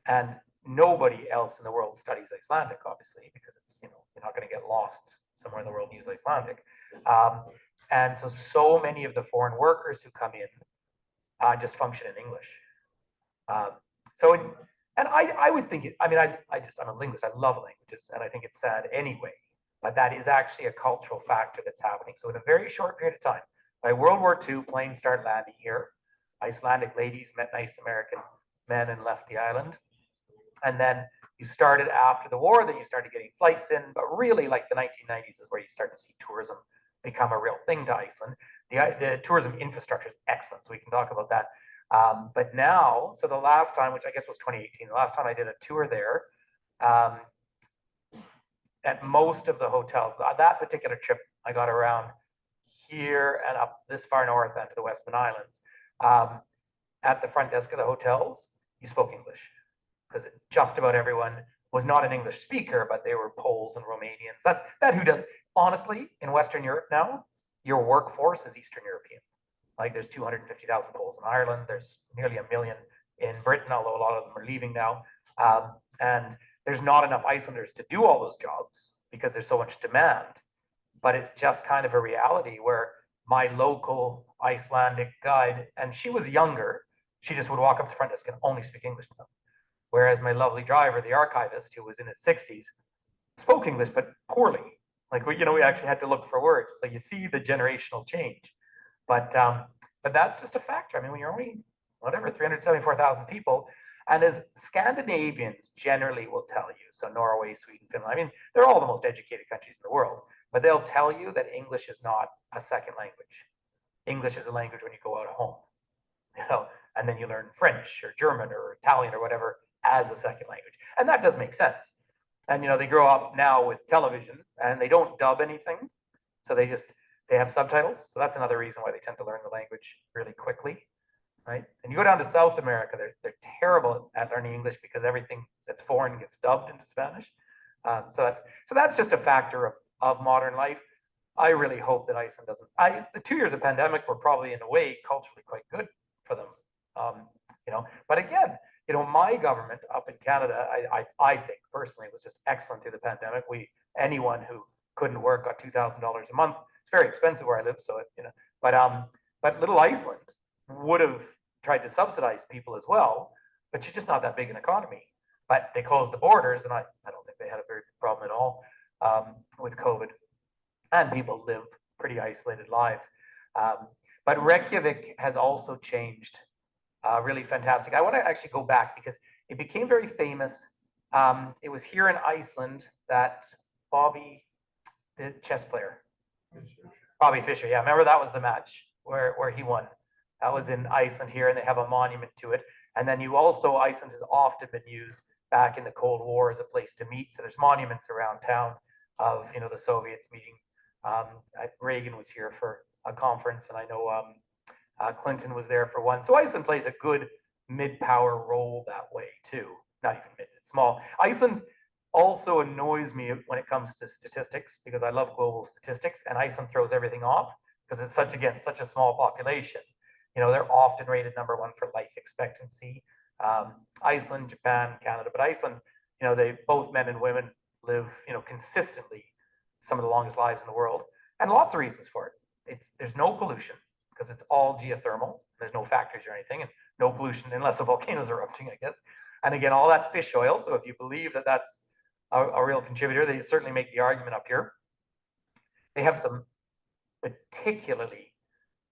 And nobody else in the world studies Icelandic, obviously, because it's, you're not going to get lost somewhere in the world and use Icelandic. And so many of the foreign workers who come in just function in English. And I would think I'm a linguist. I love languages, and I think it's sad anyway. But that is actually a cultural factor that's happening. So in a very short period of time, by World War II, planes start landing here. Icelandic ladies met nice American men and left the island. And then you started after the war, then you started getting flights in. But really, like the 1990s is where you start to see tourism become a real thing to Iceland. The tourism infrastructure is excellent, so we can talk about that. But now, so the last time, which I guess was 2018, the last time I did a tour there, at most of the hotels, that particular trip, I got around here and up this far north and to the Westman Islands. At the front desk of the hotels, you spoke English, because just about everyone was not an English speaker, but they were Poles and Romanians. That who does. Honestly, in Western Europe now, your workforce is Eastern European. Like there's 250,000 Poles in Ireland. There's nearly 1 million in Britain, although a lot of them are leaving now. And there's not enough Icelanders to do all those jobs because there's so much demand. But it's just kind of a reality where my local Icelandic guide, and she was younger. She just would walk up to the front desk and only speak English to them. Whereas my lovely driver, the archivist, who was in his 60s, spoke English, but poorly. Like, we actually had to look for words. So you see the generational change. But that's just a factor. I mean, when you're only, whatever, 374,000 people, and as Scandinavians generally will tell you, so Norway, Sweden, Finland, I mean, they're all the most educated countries in the world, but they'll tell you that English is not a second language. English is a language when you go out of home, and then you learn French or German or Italian or whatever as a second language. And that does make sense. And, they grow up now with television and they don't dub anything. So they have subtitles. So that's another reason why they tend to learn the language really quickly, right? And you go down to South America, they're terrible at learning English because everything that's foreign gets dubbed into Spanish. So that's just a factor of modern life. I really hope that Iceland doesn't. The 2 years of pandemic were probably in a way culturally quite good for them. But again, my government up in Canada, I think personally was just excellent through the pandemic. Anyone who couldn't work got $2,000 a month. It's very expensive where I live, so but little Iceland would have tried to subsidize people as well, but you're just not that big an economy. But they closed the borders, and I don't think they had a very big problem at all with COVID, and people live pretty isolated lives. But Reykjavik has also changed. Really fantastic. I want to actually go back because it became very famous. It was here in Iceland that Bobby, the chess player, Bobby Fischer. Yeah, remember that was the match where he won. That was in Iceland here, and they have a monument to it. And then Iceland has often been used back in the Cold War as a place to meet. So there's monuments around town of the Soviets meeting. Reagan was here for a conference, and I know Clinton was there for one. So Iceland plays a good mid-power role that way too. Not even mid, it's small. Iceland also annoys me when it comes to statistics because I love global statistics, and Iceland throws everything off because it's such a small population. They're often rated number one for life expectancy. Iceland, Japan, Canada, but Iceland, they both men and women live, consistently some of the longest lives in the world, and lots of reasons for it. There's no pollution because it's all geothermal. There's no factories or anything, and no pollution unless a volcano is erupting, I guess. And again, all that fish oil. So if you believe that that's a real contributor, they certainly make the argument up here. They have some particularly,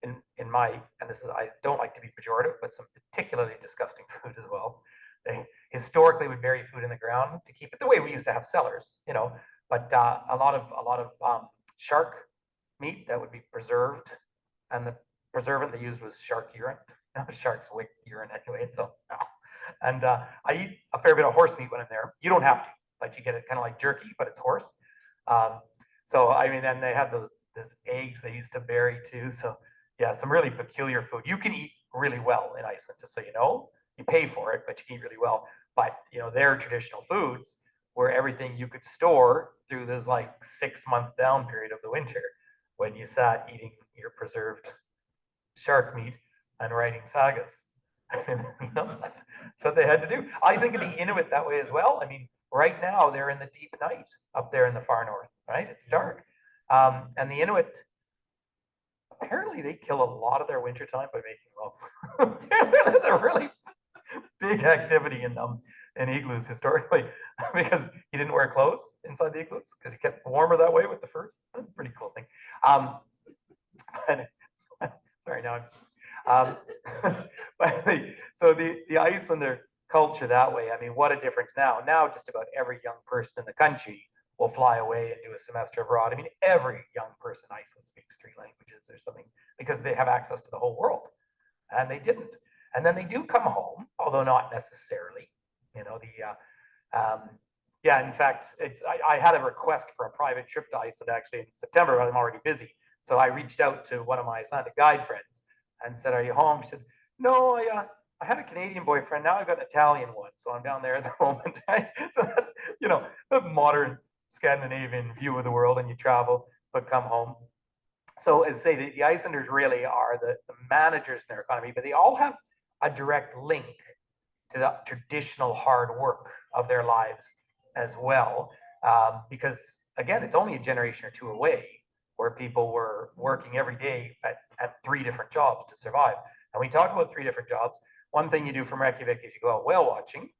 in my, and this is, I don't like to be pejorative, but some particularly disgusting food as well. They historically would bury food in the ground to keep it the way we used to have cellars, but a lot of shark meat that would be preserved, and the preservant they used was shark urine. Sharks wick urine anyway, so no. And I eat a fair bit of horse meat when I'm there. You don't have to, but you get it kind of like jerky, but it's horse. So I mean, and they have those eggs they used to bury too. So yeah, some really peculiar food. You can eat really well in Iceland, just so you know. You pay for it, but you can eat really well. But their traditional foods were everything you could store through this 6-month down period of the winter when you sat eating your preserved shark meat and writing sagas. That's what they had to do. I think of the Inuit that way as well. I mean, right now they're in the deep night up there in the far north, right? It's dark. And the Inuit, apparently they kill a lot of their winter time by making love. There's a really big activity in igloos historically because you didn't wear clothes inside the igloos because you kept warmer that way with the furs. That's a pretty cool thing. Sorry, now so the Icelander culture that way, I mean, what a difference now. Now just about every young person in the country will fly away and do a semester abroad. I mean, every young person in Iceland speaks 3 languages or something because they have access to the whole world, and they didn't. And then they do come home, although not necessarily. In fact, I had a request for a private trip to Iceland actually in September, but I'm already busy. So I reached out to one of my Icelandic guide friends and said, "Are you home?" She said, "No, I had a Canadian boyfriend. Now I've got an Italian one, so I'm down there at the moment." Right? So that's the modern Scandinavian view of the world, and you travel but come home. So as I say, the Icelanders really are the managers in their economy, but they all have a direct link to the traditional hard work of their lives as well, because again, it's only a generation or two away. where people were working every day at 3 different jobs to survive. And we talk about 3 different jobs. One thing you do from Reykjavik is you go out whale watching.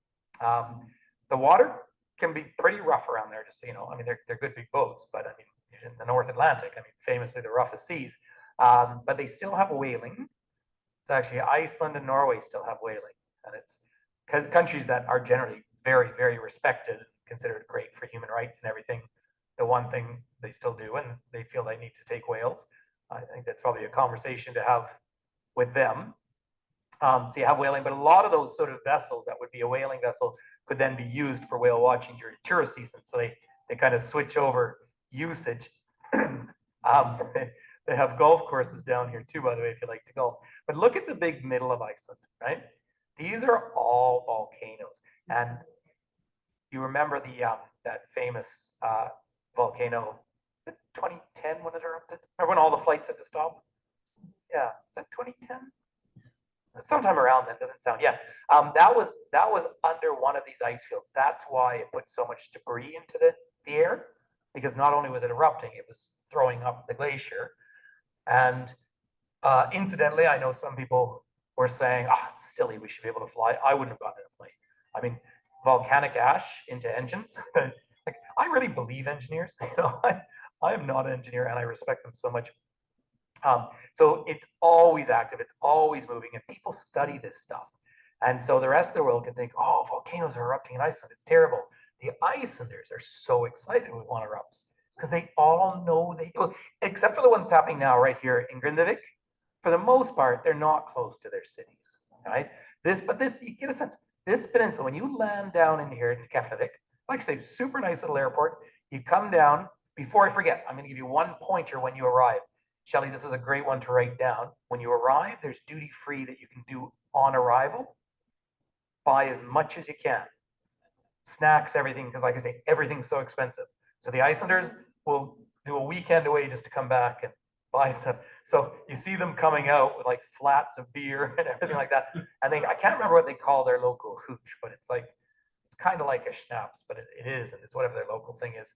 The water can be pretty rough around there, just so you know. I mean, they're good big boats, but I mean, in the North Atlantic, I mean, famously the roughest seas. But they still have whaling. It's actually Iceland and Norway still have whaling, and it's countries that are generally very, very respected, considered great for human rights and everything. The one thing they still do, and they feel they need to take whales. I think that's probably a conversation to have with them. So you have whaling, but a lot of those sort of vessels that would be a whaling vessel could then be used for whale watching during tourist season. So they kind of switch over usage. They have golf courses down here too, by the way, if you like to golf. But look at the big middle of Iceland, right? These are all volcanoes. And you remember the that famous volcano, 2010 when it erupted? Remember when all the flights had to stop? Yeah, is that 2010? Sometime around then, doesn't sound, yeah. That was under one of these ice fields. That's why it put so much debris into the air, because not only was it erupting, it was throwing up the glacier. And incidentally, I know some people were saying, it's silly, we should be able to fly. I wouldn't have gotten in a plane. I mean, volcanic ash into engines. Like, I really believe engineers. You know, I am not an engineer, and I respect them so much. So it's always active, it's always moving, and people study this stuff. And so the rest of the world can think, oh, volcanoes are erupting in Iceland, it's terrible. The Icelanders are so excited with one erupts because they all know except for the ones happening now right here in Grindavik. For the most part, they're not close to their cities, right? But this, you get a sense, this peninsula, when you land down in here in Keflavik, like I say, super nice little airport, you come down, before I forget, I'm gonna give you one pointer when you arrive. Shelley, this is a great one to write down. When you arrive, there's duty free that you can do on arrival. Buy as much as you can. Snacks, everything, because like I say, everything's so expensive. So the Icelanders will do a weekend away just to come back and buy stuff. So you see them coming out with like flats of beer and everything like that. And I can't remember what they call their local hooch, but it's kind of like a schnapps, but it is, and it's whatever their local thing is.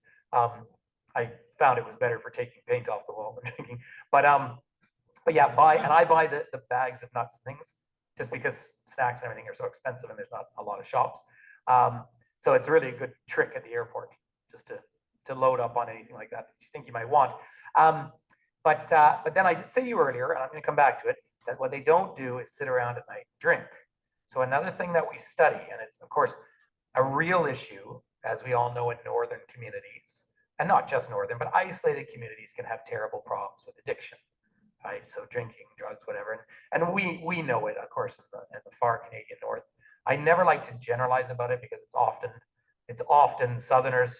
I found it was better for taking paint off the wall than drinking. But yeah, I buy the bags of nuts and things just because snacks and everything are so expensive and there's not a lot of shops. So it's really a good trick at the airport just to load up on anything like that you think you might want. But then I did say to you earlier, and I'm going to come back to it, that what they don't do is sit around at night and drink. So another thing that we study, and it's of course a real issue, as we all know, in northern communities, and not just northern, but isolated communities can have terrible problems with addiction, right? So drinking, drugs, whatever. And we know it, of course, in the far Canadian north. I never like to generalize about it because it's often Southerners,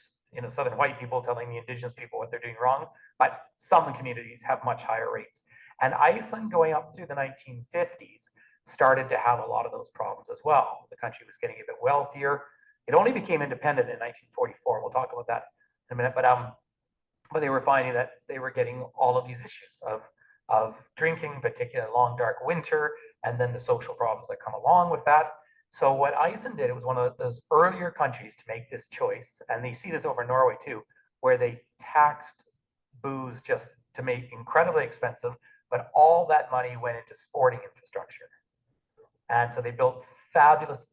Southern white people telling the Indigenous people what they're doing wrong, but some communities have much higher rates. And Iceland, going up through the 1950s, started to have a lot of those problems as well. The country was getting a bit wealthier. It only became independent in 1944. We'll talk about that in a minute, but they were finding that they were getting all of these issues of drinking, particularly long dark winter, and then the social problems that come along with that. So what Iceland did, it was one of those earlier countries to make this choice, and you see this over Norway too, where they taxed booze just to make incredibly expensive, but all that money went into sporting infrastructure. And so they built fabulous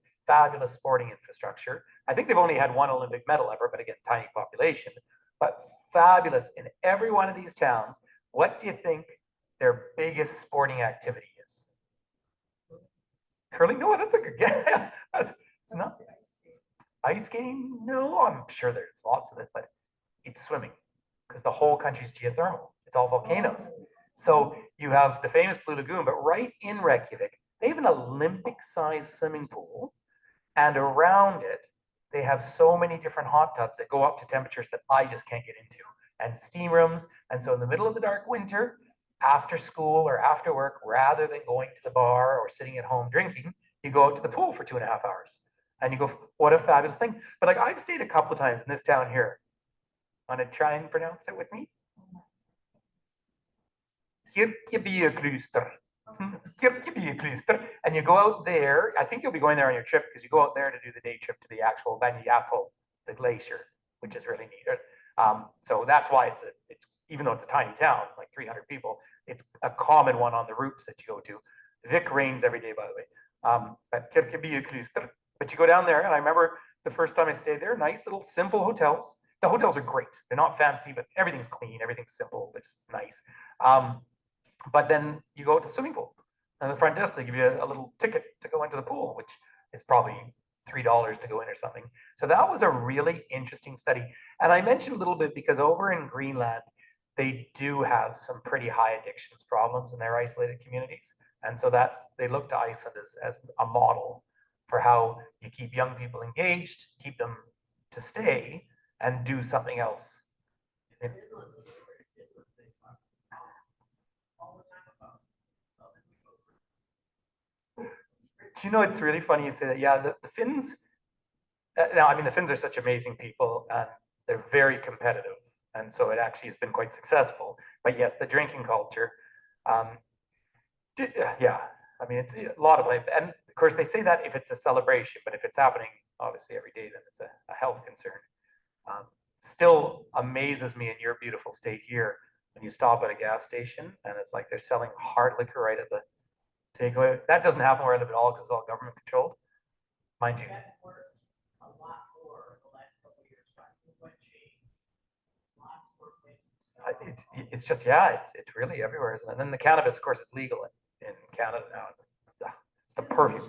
sporting infrastructure. I think they've only had one Olympic medal ever, but again, tiny population, but fabulous. In every one of these towns, what do you think their biggest sporting activity is? Curling? No, that's a good guess. It's not ice skating. No, I'm sure there's lots of it, but it's swimming because the whole country's geothermal. It's all volcanoes. So you have the famous Blue Lagoon, but right in Reykjavik, they have an Olympic-sized swimming pool, and around it, they have so many different hot tubs that go up to temperatures that I just can't get into, and steam rooms. And so in the middle of the dark winter, after school or after work, rather than going to the bar or sitting at home drinking, you go out to the pool for 2.5 hours. And you go, what a fabulous thing. But like, I've stayed a couple of times in this town here. Want to try and pronounce it with me? Kirkjubøkluster. And you go out there. I think you'll be going there on your trip because you go out there to do the day trip to the actual Vanjapo, the glacier, which is really neat. So that's why it's even though it's a tiny town, like 300 people, it's a common one on the routes that you go to. Vic rains every day, by the way. But you go down there, and I remember the first time I stayed there, nice little simple hotels. The hotels are great. They're not fancy, but everything's clean, everything's simple, but just nice. But then you go to the swimming pool, and the front desk, they give you a little ticket to go into the pool, which is probably $3 to go in or something. So that was a really interesting study. And I mentioned a little bit because over in Greenland, they do have some pretty high addictions problems in their isolated communities. And so they look to Iceland as a model for how you keep young people engaged, keep them to stay, and do something else. Do you know, it's really funny you say that. Yeah, the Finns, now, I mean, the Finns are such amazing people, and they're very competitive. And so it actually has been quite successful. But yes, the drinking culture, yeah, I mean, it's a lot of life. And of course, they say that if it's a celebration, but if it's happening, obviously, every day, then it's a health concern. Still amazes me in your beautiful state here when you stop at a gas station and it's like they're selling hard liquor right at the takeaway. That doesn't happen where I live at all because it's all government controlled, mind you. That worked a lot more the last couple of years, right? We went to lots more places. It's just, yeah, it's really everywhere, isn't it? And then the cannabis, of course, is legal in Canada now. It's the perfect.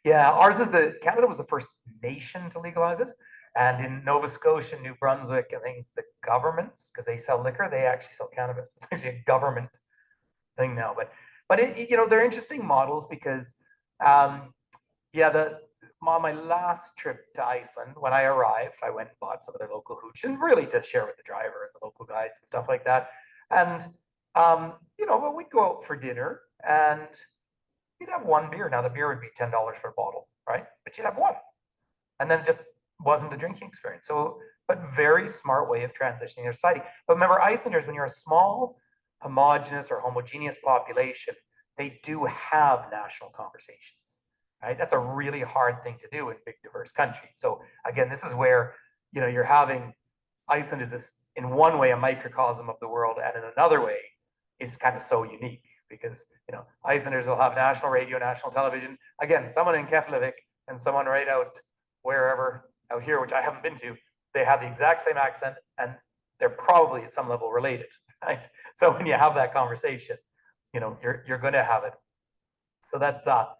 Yeah, ours is Canada was the first nation to legalize it. And in Nova Scotia, New Brunswick, and things, the governments, because they sell liquor, they actually sell cannabis. It's actually a government thing now. But they're interesting models because, my last trip to Iceland, when I arrived, I went and bought some of their local hooch, and really to share with the driver and the local guides and stuff like that. And but we'd go out for dinner, and you'd have one beer. Now the beer would be $10 for a bottle, right? But you'd have one, and then just wasn't a drinking experience. So, but very smart way of transitioning your society. But remember, Icelanders, when you're a small, homogenous or homogeneous population, they do have national conversations, right? That's a really hard thing to do in big, diverse countries. So again, this is where, you're having Iceland is this, in one way, a microcosm of the world, and in another way, it's kind of so unique because, Icelanders will have national radio, national television. Again, someone in Keflavik and someone right out wherever out here, which I haven't been to, they have the exact same accent and they're probably at some level related, right? So when you have that conversation, you're going to have it. So that's that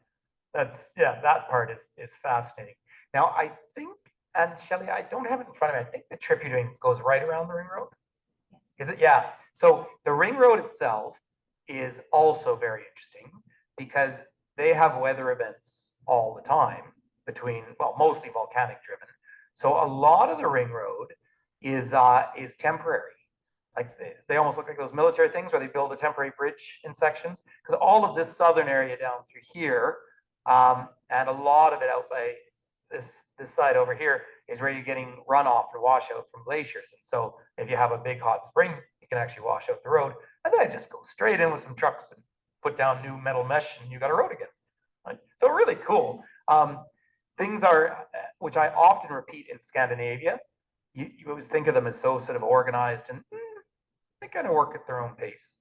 part is fascinating. Now I think, and Shelley, I don't have it in front of me. I think the trip you're doing goes right around the ring road. Is it? Yeah. So the ring road itself is also very interesting because they have weather events all the time between, well, mostly volcanic driven. So a lot of the ring road is temporary. Like they almost look like those military things where they build a temporary bridge in sections, because all of this southern area down through here, and a lot of it out by this side over here is where you're getting runoff and washout from glaciers. And so if you have a big hot spring, you can actually wash out the road, and then just go straight in with some trucks and put down new metal mesh, and you got a road again. Right? So really cool. Things are, which I often repeat in Scandinavia, you always think of them as so sort of organized, and they kind of work at their own pace.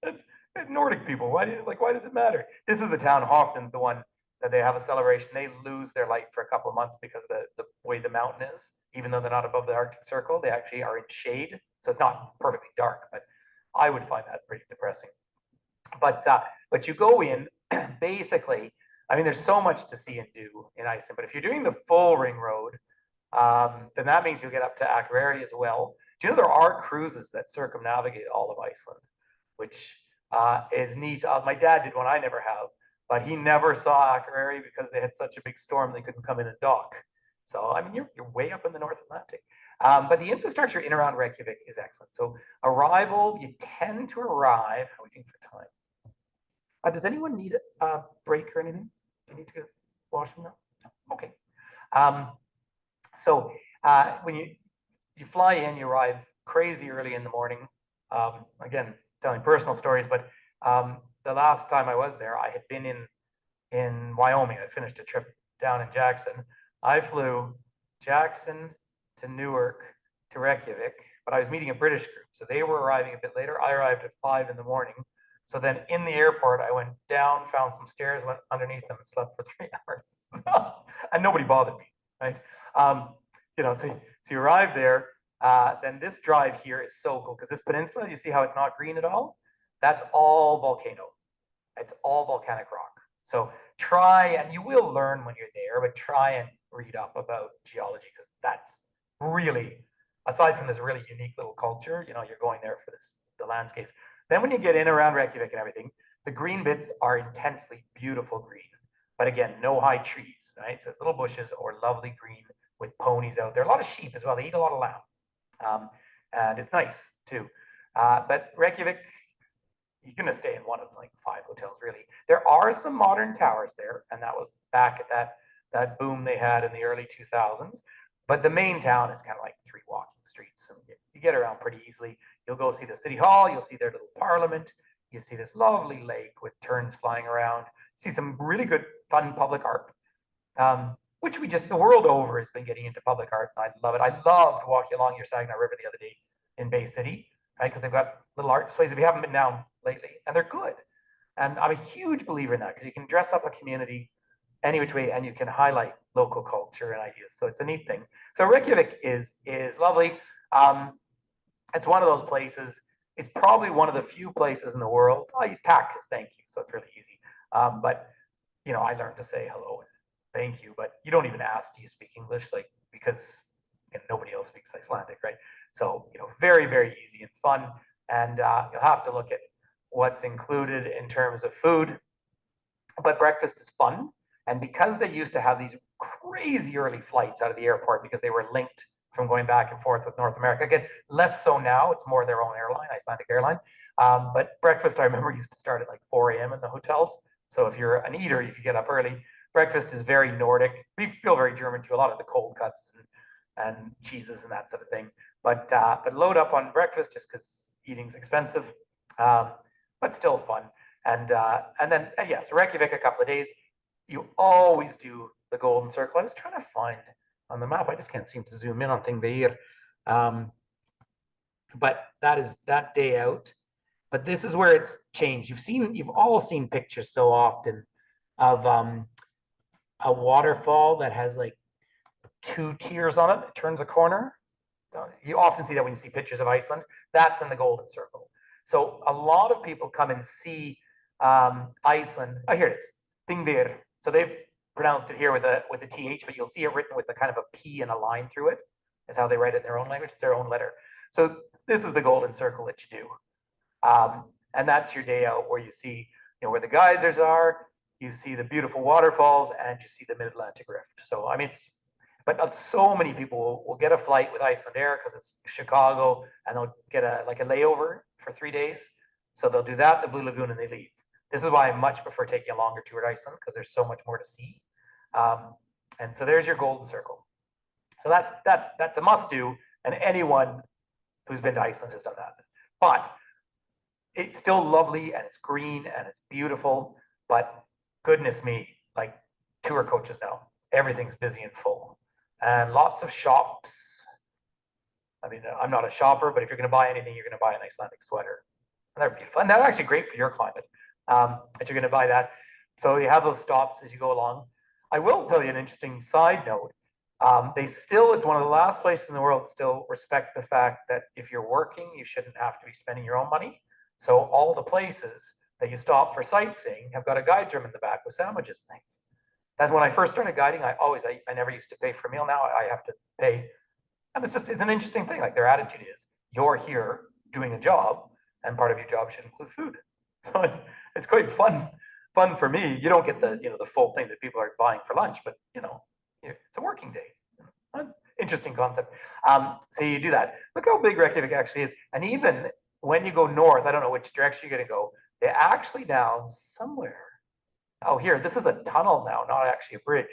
It's Nordic people. Why does it matter? This is the town, Hofnen's the one that they have a celebration. They lose their light for a couple of months because of the way the mountain is. Even though they're not above the Arctic Circle, they actually are in shade. So it's not perfectly dark, but I would find that pretty depressing. But you go in, basically, I mean, there's so much to see and do in Iceland, but if you're doing the full ring road, then that means you'll get up to Akureyri as well. Do you know there are cruises that circumnavigate all of Iceland, which is neat. My dad did one, I never have, but he never saw Akureyri because they had such a big storm they couldn't come in and dock. So, I mean, you're way up in the North Atlantic. But the infrastructure in around Reykjavik is excellent. So arrival, you tend to arrive, how are we doing for time? Does anyone need a break or anything? Do you need to go wash them now? No? Okay. So when you fly in, you arrive crazy early in the morning. Again, telling personal stories, but the last time I was there, I had been in Wyoming. I finished a trip down in Jackson. I flew Jackson to Newark to Reykjavik, but I was meeting a British group. So they were arriving a bit later. I arrived at 5 in the morning. So then in the airport, I went down, found some stairs, went underneath them and slept for 3 hours. And nobody bothered me, right? You know, so you arrive there. Then this drive here is so cool because this peninsula, you see how it's not green at all? That's all volcano. It's all volcanic rock. So try, and you will learn when you're there, but try and read up about geology because that's really, aside from this really unique little culture, you know, you're going there for this, the landscapes. Then when you get in around Reykjavik and everything, the green bits are intensely beautiful green. But again, no high trees, right? So it's little bushes or lovely green with ponies out there. A lot of sheep as well. They eat a lot of lamb. And it's nice too. But Reykjavik, you're going to stay in one of like 5 hotels, really. There are some modern towers there, and that was back at that boom they had in the early 2000s. But the main town is kind of like 3 walking streets. So you get around pretty easily. You'll go see the city hall. You'll see their little parliament. You see this lovely lake with terns flying around. See some really good, fun public art, which the world over has been getting into public art. And I love it. I loved walking along your Saginaw River the other day in Bay City, right? Because they've got little art displays if you haven't been down lately, and they're good. And I'm a huge believer in that because you can dress up a community any which way and you can highlight local culture and ideas. So it's a neat thing. So Reykjavik is lovely. It's one of those places. It's probably one of the few places in the world. You tack is thank you, so it's really easy. But you know, I learned to say hello and thank you, but you don't even ask, do you speak English? Like, because nobody else speaks Icelandic, right? So, you know, very, very easy and fun. And you'll have to look at what's included in terms of food. But breakfast is fun. And because they used to have these crazy early flights out of the airport because they were linked from going back and forth with North America, I guess less so now, it's more their own airline, Icelandic airline. But breakfast, I remember, used to start at like 4 a.m. in the hotels. So if you're an eater, you could get up early. Breakfast is very Nordic. We feel very German too, a lot of the cold cuts and cheeses and that sort of thing. But load up on breakfast just because eating's expensive, but still fun. And then, yeah, so Reykjavik a couple of days. You always do the Golden Circle. I was trying to find on the map. I just can't seem to zoom in on Thingvellir. But that is that day out. But this is where it's changed. You've all seen pictures so often of a waterfall that has like 2 tiers on it. It turns a corner. You often see that when you see pictures of Iceland. That's in the Golden Circle. So a lot of people come and see Iceland. Oh, here it is, Thingvellir. So they've pronounced it here with a th, but you'll see it written with a kind of a P and a line through it. Is how they write it in their own language. It's their own letter. So this is the Golden Circle that you do, and that's your day out where you see, you know, where the geysers are. You see the beautiful waterfalls, and you see the Mid-Atlantic Rift. So I mean, but so many people will get a flight with Iceland Air because it's Chicago, and they'll get a layover for 3 days. So they'll do that, the Blue Lagoon, and they leave. This is why I much prefer taking a longer tour at Iceland because there's so much more to see. And so there's your Golden Circle. So that's a must-do, and anyone who's been to Iceland has done that. But it's still lovely, and it's green, and it's beautiful. But goodness me, like tour coaches now, everything's busy and full, and lots of shops. I mean, I'm not a shopper, but if you're going to buy anything, you're going to buy an Icelandic sweater, and they're beautiful, and they're actually great for your climate. If you're going to buy that, so you have those stops as you go along. I will tell you an interesting side note. It's one of the last places in the world that still respect the fact that if you're working, you shouldn't have to be spending your own money. So all the places that you stop for sightseeing have got a guide room in the back with sandwiches and things. That's when I first started guiding. I never used to pay for a meal. Now I have to pay. And it's an interesting thing. Like their attitude is, you're here doing a job, and part of your job should include food. So it's quite fun for me. You don't get the full thing that people are buying for lunch, but it's a working day. Interesting concept. So you do that. Look how big Reykjavik actually is. And even when you go north, I don't know which direction you're going to go, they're actually down somewhere. Oh, here, this is a tunnel now, not actually a bridge.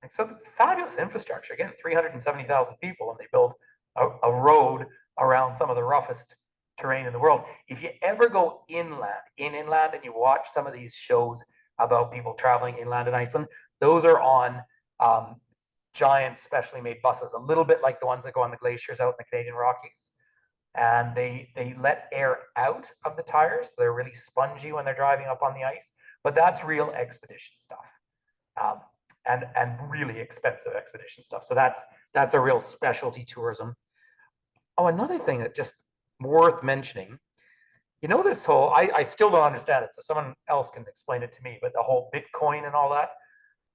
And so fabulous infrastructure. Again, 370,000 people, and they build a road around some of the roughest terrain in the world. If you ever go inland, and you watch some of these shows about people traveling inland in Iceland, those are on giant, specially made buses, a little bit like the ones that go on the glaciers out in the Canadian Rockies. and they let air out of the tires. They're really spongy when they're driving up on the ice, but that's real expedition stuff. And really expensive expedition stuff. So that's a real specialty tourism. Oh, another thing that just worth mentioning, you know, this whole, I still don't understand it, so someone else can explain it to me, but the whole Bitcoin and all that,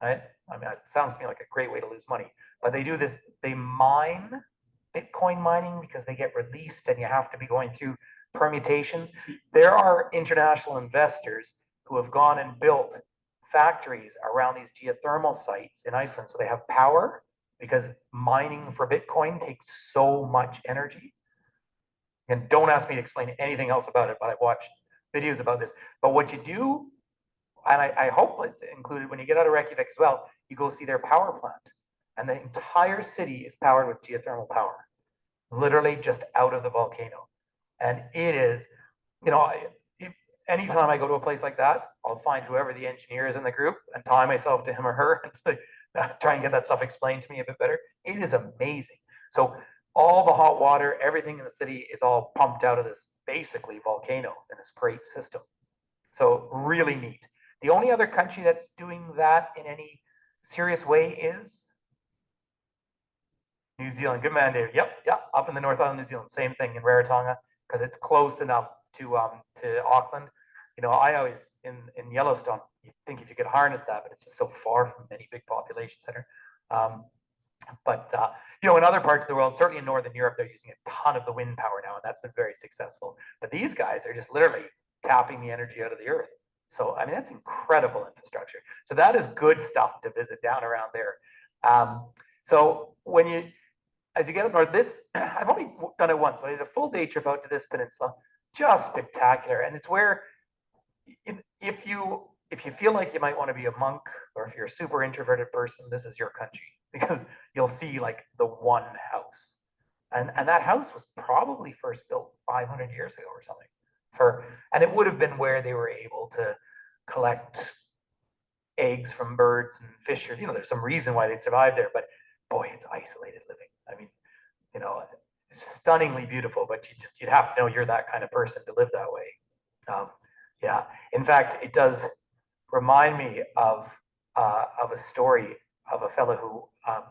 right? I mean, it sounds to me like a great way to lose money, but they do this, they mine Bitcoin mining because they get released and you have to be going through permutations. There are international investors who have gone and built factories around these geothermal sites in Iceland, so they have power, because mining for Bitcoin takes so much energy. And don't ask me to explain anything else about it, but I've watched videos about this. But what you do, and I hope it's included when you get out of Reykjavik as well, you go see their power plant. And the entire city is powered with geothermal power, literally just out of the volcano. And it is, you know, anytime I go to a place like that, I'll find whoever the engineer is in the group and tie myself to him or her and say, try and get that stuff explained to me a bit better. It is amazing. So all the hot water, everything in the city is all pumped out of this basically volcano in this great system. So really neat. The only other country that's doing that in any serious way is New Zealand. Good man, Dave. Yep, up in the North Island, New Zealand. Same thing in Rarotonga, because it's close enough to Auckland. You know, I always in Yellowstone, you think if you could harness that, but it's just so far from any big population center. But you know, in other parts of the world, certainly in Northern Europe, they're using a ton of the wind power now, and that's been very successful. But these guys are just literally tapping the energy out of the earth. So I mean, that's incredible infrastructure. So that is good stuff to visit down around there. So when you, as you get up north, this, I've only done it once, but I did a full day trip out to this peninsula, just spectacular. And it's where, if you feel like you might want to be a monk, or if you're a super introverted person, this is your country, because you'll see like the one house. And that house was probably first built 500 years ago or something. And it would have been where they were able to collect eggs from birds and fish. You know, there's some reason why they survived there, but boy, it's isolated living. I mean, you know, it's stunningly beautiful, but you'd have to know you're that kind of person to live that way. Yeah, in fact, it does remind me of a story of a fellow who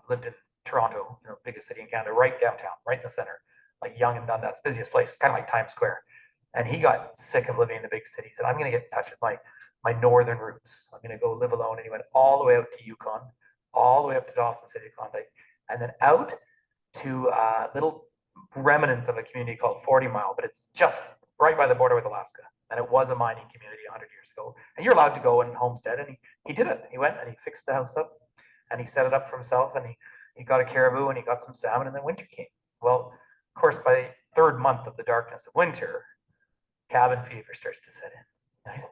lived in Toronto, you know, biggest city in Canada, right downtown, right in the center, like Yonge and Dundas, busiest place, kind of like Times Square. And he got sick of living in the big cities. And I'm going to get in touch with my northern roots. I'm going to go live alone. And he went all the way out to Yukon, all the way up to Dawson City, Klondike, and then out to little remnants of a community called 40 Mile, but it's just right by the border with Alaska. And it was a mining community 100 years ago. And you're allowed to go and homestead. And he did it. He went and he fixed the house up and he set it up for himself. And he got a caribou and he got some salmon. And then winter came. Well, of course, by the third month of the darkness of winter, cabin fever starts to set in. Right?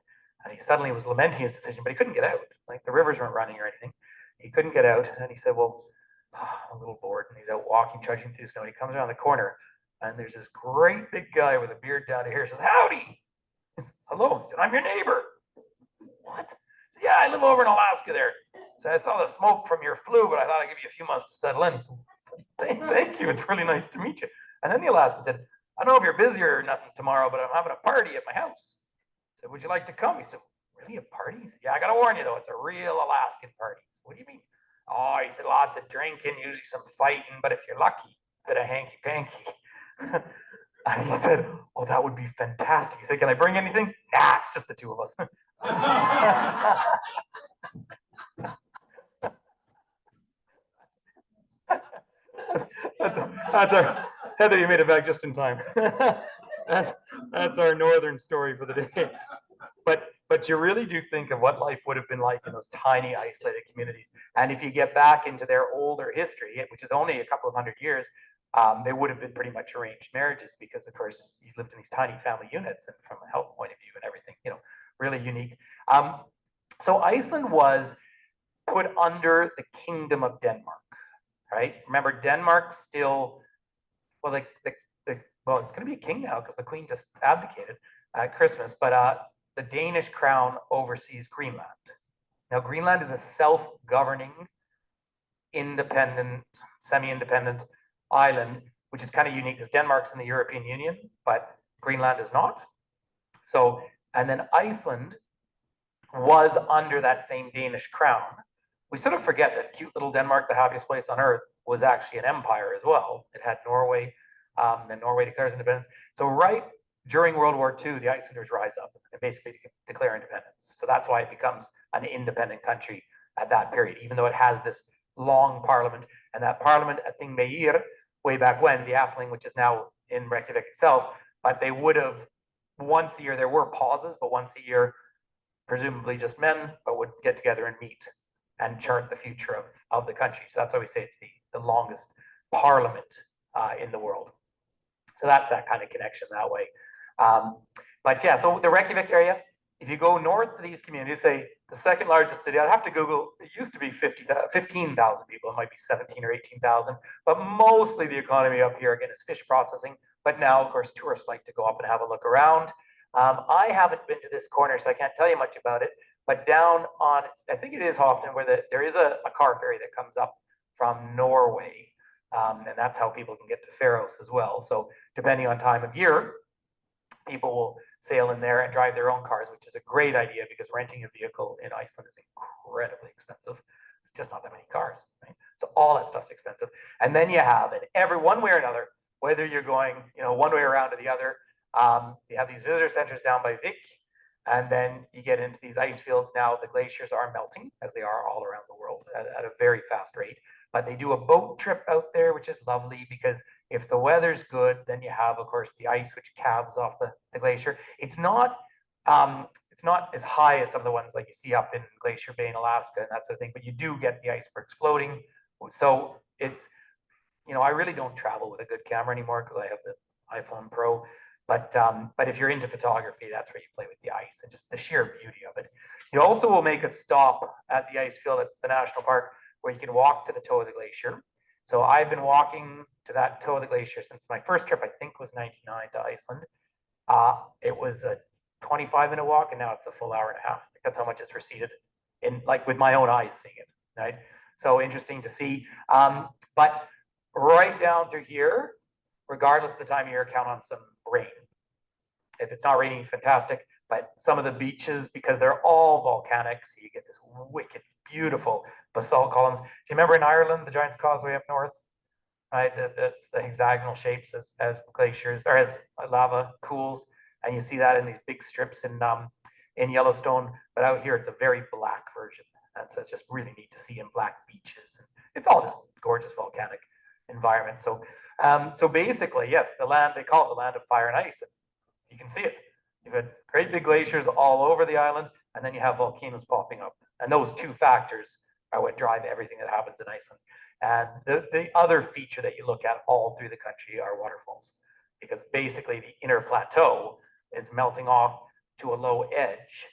And he suddenly was lamenting his decision, but he couldn't get out. Like the rivers weren't running or anything. He couldn't get out. And he said, well, I'm a little bored. And he's out walking, trudging through snow. And he comes around the corner and there's this great big guy with a beard down to here. He says, howdy. He says, hello. He said, I'm your neighbor. What? He said, yeah, I live over in Alaska there. So I saw the smoke from your flu, but I thought I'd give you a few months to settle in. So, thank you. It's really nice to meet you. And then the Alaskan said, I don't know if you're busy or nothing tomorrow, but I'm having a party at my house. I said, would you like to come? He said, really, a party? He said, yeah, I got to warn you, though. It's a real Alaskan party. Said, what do you mean? Oh, he said, lots of drinking, usually some fighting, but if you're lucky, a bit of hanky-panky. And he said, oh, that would be fantastic. He said, can I bring anything? Nah, it's just the two of us. That's our, Heather, you made it back just in time. That's our northern story for the day. But you really do think of what life would have been like in those tiny isolated communities. And if you get back into their older history, which is only a couple of hundred years, they would have been pretty much arranged marriages because, of course, you lived in these tiny family units and from a health point of view and everything, you know, really unique. So Iceland was put under the Kingdom of Denmark, right? Remember, Denmark still, well, well, it's going to be a king now because the queen just abdicated at Christmas, but the Danish crown oversees Greenland. Now, Greenland is a self-governing, independent, semi-independent island which is kind of unique because Denmark's in the European Union, but Greenland is not. So, and then Iceland was under that same Danish crown. We sort of forget that cute little Denmark, the happiest place on earth, was actually an empire as well. It had Norway, then Norway declares independence. So right during World War II, the Icelanders rise up and basically declare independence. So that's why it becomes an independent country at that period, even though it has this long parliament. And that parliament at Thingvellir, way back when, the Appling, which is now in Reykjavik itself, but they would have, once a year, there were pauses, but once a year, presumably just men, but would get together and meet and chart the future of the country. So that's why we say it's the longest parliament in the world. So that's that kind of connection that way. But yeah, so the Reykjavik area, if you go north to these communities, say the second largest city, I'd have to Google, it used to be 15,000 people, it might be 17 or 18,000, but mostly the economy up here again is fish processing. But now, of course, tourists like to go up and have a look around. I haven't been to this corner, so I can't tell you much about it, but down on, I think it is Hoften, where there is a car ferry that comes up from Norway. And that's how people can get to Faroes as well. So depending on time of year, people will sail in there and drive their own cars, which is a great idea because renting a vehicle in Iceland is incredibly expensive. It's just not that many cars, right? So all that stuff's expensive. And then you have it every one way or another, whether you're going, one way around to the other. You have these visitor centers down by Vik, and then you get into these ice fields. Now the glaciers are melting, as they are all around the world, at a very fast rate. But they do a boat trip out there, which is lovely because if the weather's good, then you have, of course, the ice which calves off the glacier. It's not as high as some of the ones like you see up in Glacier Bay in Alaska and that sort of thing, but you do get the icebergs floating. So it's, I really don't travel with a good camera anymore because I have the iPhone Pro. But if you're into photography, that's where you play with the ice and just the sheer beauty of it. You also will make a stop at the ice field at the national park where you can walk to the toe of the glacier. So I've been walking to that toe of the glacier since my first trip, I think was 99 to Iceland. It was a 25-minute walk, and now it's a full hour and a half. That's how much it's receded in, like with my own eyes seeing it, right? So interesting to see. But right down through here, regardless of the time of year, count on some rain. If it's not raining, fantastic. But some of the beaches, because they're all volcanic, so you get this wicked, beautiful basalt columns. Do you remember in Ireland, the Giant's Causeway up north? Right, that's the hexagonal shapes as glaciers or as lava cools, and you see that in these big strips in Yellowstone. But out here, it's a very black version, and so it's just really neat to see in black beaches. It's all just gorgeous volcanic environment. So basically, yes, the land, they call it the land of fire and ice. And you can see it. You've got great big glaciers all over the island, and then you have volcanoes popping up. And those two factors are what drive everything that happens in Iceland. And the other feature that you look at all through the country are waterfalls, because basically the inner plateau is melting off to a low edge.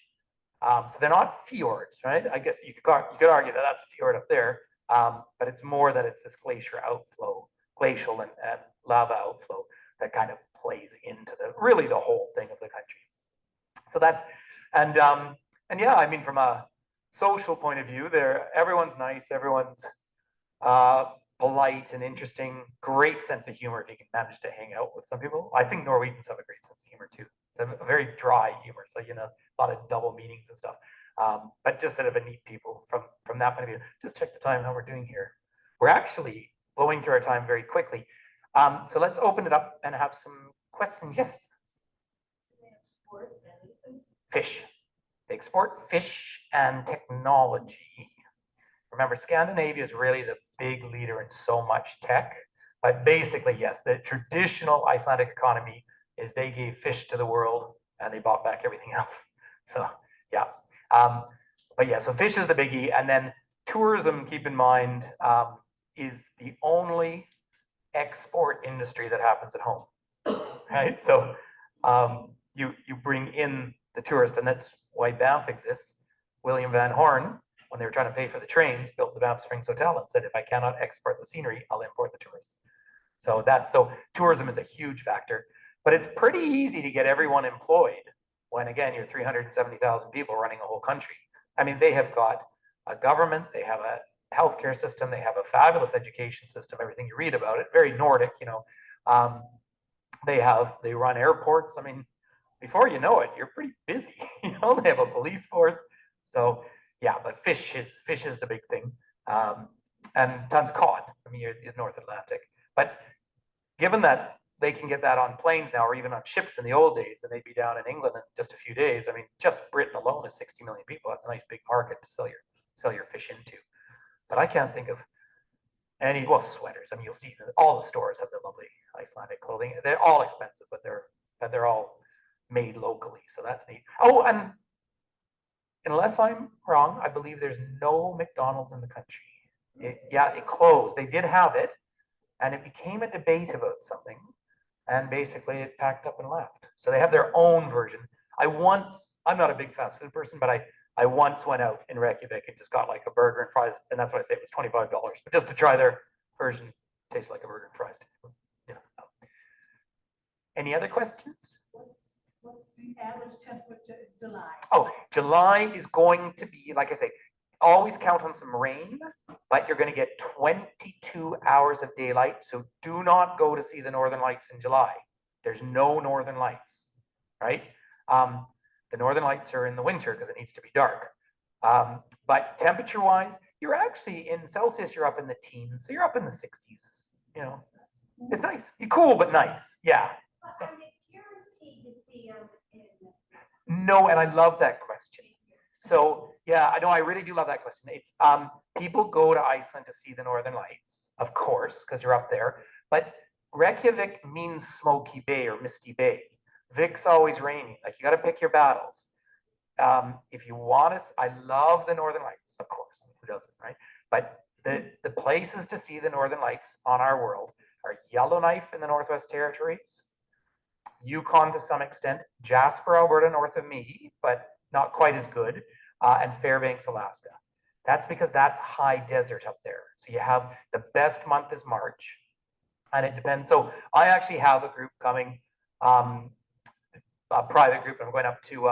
So they're not fjords, right? I guess you could argue that that's a fjord up there, but it's more that it's this glacial and lava outflow that kind of plays into really the whole thing of the country. So that's, and yeah, I mean, from a social point of view, everyone's nice, everyone's polite and interesting, great sense of humor if you can manage to hang out with some people. I think Norwegians have a great sense of humor too. It's a very dry humor, so a lot of double meanings and stuff. But just sort of a neat people from that point of view. Just check the time how we're doing here. We're actually blowing through our time very quickly. So let's open it up and have some questions. Yes. Fish. They export fish and technology. Remember, Scandinavia is really the big leader in so much tech. But basically, yes, the traditional Icelandic economy is they gave fish to the world and they bought back everything else. So yeah. But yeah, so fish is the biggie. And then tourism, keep in mind, is the only export industry that happens at home, right? So you bring in the tourist, and that's why Banff exists. William Van Horn, when they were trying to pay for the trains, built the Banff Springs Hotel and said, if I cannot export the scenery, I'll import the tourists. So tourism is a huge factor, but it's pretty easy to get everyone employed when, again, you're 370,000 people running a whole country. I mean, they have got a government, they have a healthcare system, they have a fabulous education system, everything you read about it, very Nordic, They run airports. I mean, before you know it, you're pretty busy. They have a police force. So yeah, but fish is the big thing. And tons of cod. I mean, you're in North Atlantic. But given that they can get that on planes now, or even on ships in the old days, and they'd be down in England in just a few days. I mean, just Britain alone is 60 million people. That's a nice big market to sell your fish into. But I can't think of any, well, sweaters. I mean, you'll see that all the stores have the lovely Icelandic clothing. They're all expensive, but they're all made locally. So that's neat. Oh, and unless I'm wrong, I believe there's no McDonald's in the country. It closed. They did have it, and it became a debate about something, and basically it packed up and left. So they have their own version. I'm not a big fast food person, but I once went out in Reykjavik and just got like a burger and fries, and that's what I say, it was $25, but just to try their version. Tastes like a burger and fries. Yeah. Any other questions? What's the average temperature in July? Oh, July is going to be, like I say, always count on some rain, but you're going to get 22 hours of daylight. So do not go to see the Northern Lights in July. There's no Northern Lights, right? The Northern Lights are in the winter because it needs to be dark. But temperature-wise, you're actually in Celsius, you're up in the teens. So you're up in the 60s, It's nice. You're cool, but nice. Yeah. Are they guaranteed to see them in? No, and I love that question. So yeah, I know, I really do love that question. It's people go to Iceland to see the Northern Lights, of course, because you're up there. But Reykjavik means smoky bay or misty bay. Vik's always rainy. Like, you got to pick your battles. If you want to, I love the Northern Lights, of course. Who doesn't, right? But the places to see the Northern Lights on our world are Yellowknife in the Northwest Territories, Yukon to some extent, Jasper, Alberta, north of me, but not quite as good, and Fairbanks, Alaska. That's because that's high desert up there. So you have, the best month is March, and it depends. So I actually have a group coming, a private group. I'm going up to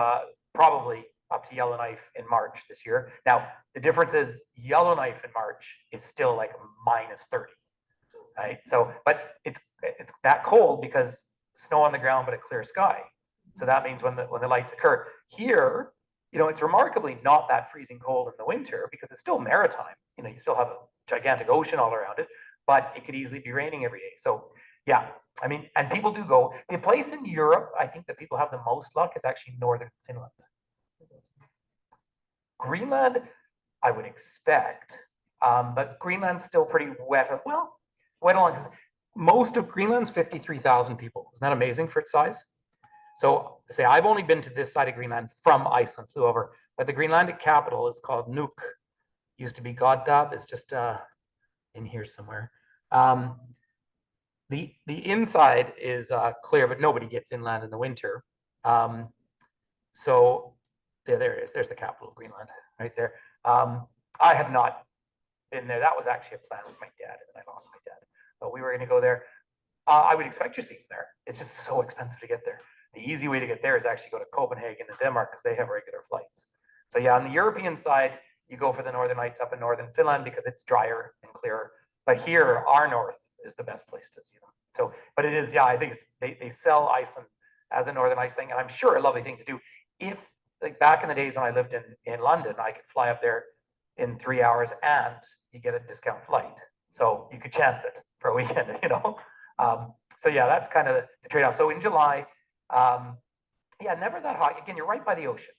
probably up to Yellowknife in March this year. Now, the difference is Yellowknife in March is still like -30, right? So, but it's that cold because snow on the ground, but a clear sky. So that means when the lights occur here, it's remarkably not that freezing cold in the winter because it's still maritime. You still have a gigantic ocean all around it, but it could easily be raining every day. So yeah, I mean, and people do go. The place in Europe, I think that people have the most luck is actually northern Finland. Greenland, I would expect, but Greenland's still pretty wet. Well, wet along. Most of Greenland's 53,000 people. Isn't that amazing for its size? So say I've only been to this side of Greenland from Iceland, flew over, but the Greenlandic capital is called Nuuk. Used to be Godab. It's just in here somewhere. The inside is clear, but nobody gets inland in the winter. So there it is. There's the capital of Greenland right there. I have not been there. That was actually a plan with my dad, and I lost my dad. But we were going to go there. I would expect you to see it there. It's just so expensive to get there. The easy way to get there is actually go to Copenhagen and Denmark because they have regular flights. So yeah, on the European side, you go for the Northern Lights up in northern Finland because it's drier and clearer. But here, our north is the best place to see them. So, but it is, yeah, I think they sell Iceland as a Northern Lights thing, and I'm sure a lovely thing to do. If, like back in the days when I lived in London, I could fly up there in 3 hours and you get a discount flight. So you could chance it for a weekend, So yeah, that's kind of the trade-off. So in July, yeah, never that hot. Again, you're right by the ocean.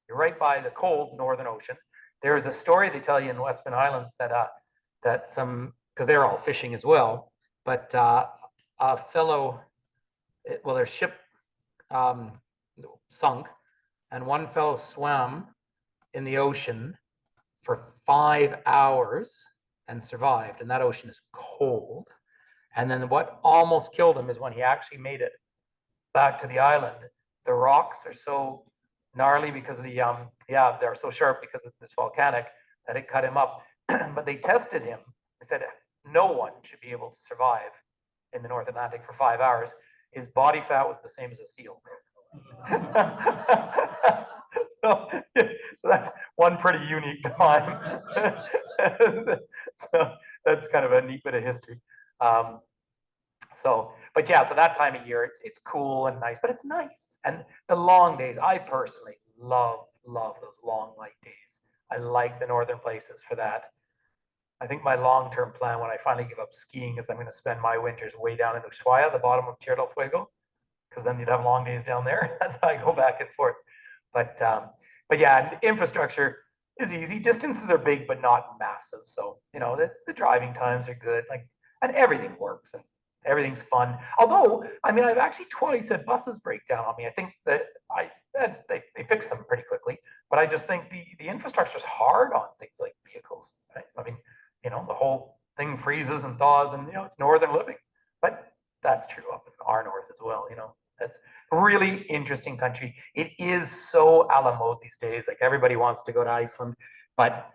You're right by the cold Northern Ocean. There is a story they tell you in Westman Islands that some, because they're all fishing as well, but a fellow, well, their ship sunk, and one fellow swam in the ocean for 5 hours and survived, and that ocean is cold. And then what almost killed him is when he actually made it back to the island. The rocks are so gnarly because of the they're so sharp because of this volcanic that it cut him up. But they tested him. They said no one should be able to survive in the North Atlantic for 5 hours. His body fat was the same as a seal. So that's one pretty unique time. So that's kind of a neat bit of history. But yeah, so that time of year, it's cool and nice, but it's nice. And the long days, I personally love those long light days. I like the northern places for that. I think my long-term plan when I finally give up skiing is I'm going to spend my winters way down in Ushuaia, the bottom of Tierra del Fuego, because then you'd have long days down there. That's how I go back and forth. But yeah, infrastructure is easy. Distances are big, but not massive. So, you know, the driving times are good, like, and everything works and everything's fun. Although, I mean, I've actually twice had buses break down on me. I think that they fix them pretty quickly, but I just think the infrastructure is hard on things like vehicles, right? I mean, you know, the whole thing freezes and thaws and, you know, it's northern living, but that's true up in our north as well, you know. That's a really interesting country. It is so a la mode these days. Like everybody wants to go to Iceland, but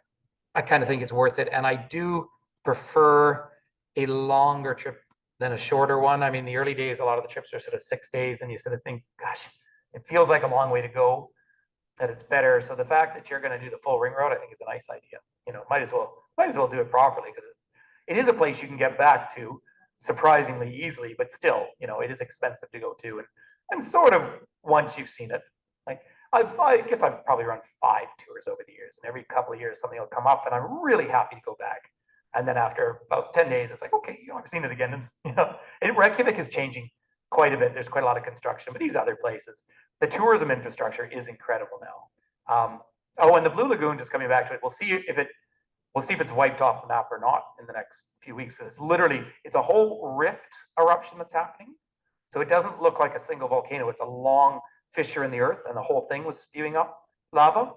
I kind of think it's worth it. And I do prefer a longer trip than a shorter one. I mean, the early days, a lot of the trips are sort of 6 days, and you sort of think, gosh, it feels like a long way to go, that it's better. So the fact that you're going to do the full ring road, I think is a nice idea. You know, might as well do it properly, because it is a place you can get back to surprisingly easily, but still, you know, it is expensive to go to. And sort of once you've seen it, like I guess I've probably run 5 tours over the years, and every couple of years something will come up and I'm really happy to go back. And then after about 10 days, it's like, okay, you know, I've seen it again. And, you know, Reykjavik is changing quite a bit. There's quite a lot of construction, but these other places, the tourism infrastructure is incredible now. Oh, and the Blue Lagoon, just coming back to it, we'll see if it's wiped off the map or not in the next few weeks. It's a whole rift eruption that's happening. So it doesn't look like a single volcano. It's a long fissure in the earth, and the whole thing was spewing up lava.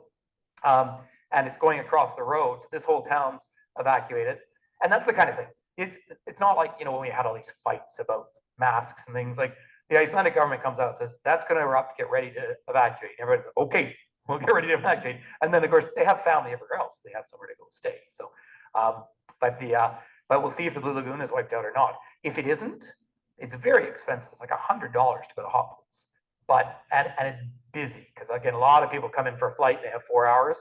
And it's going across the road. So this whole town's evacuated. And that's the kind of thing. It's not like, you know, when we had all these fights about masks and things, like the Icelandic government comes out and says, that's going to erupt, get ready to evacuate. And everybody's like, okay, we'll get ready to evacuate. And then of course they have family everywhere else. They have somewhere to go stay. So, but we'll see if the Blue Lagoon is wiped out or not. If it isn't, it's very expensive. It's like $100 to go to hot pools. But, and it's busy, because again, a lot of people come in for a flight, they have 4 hours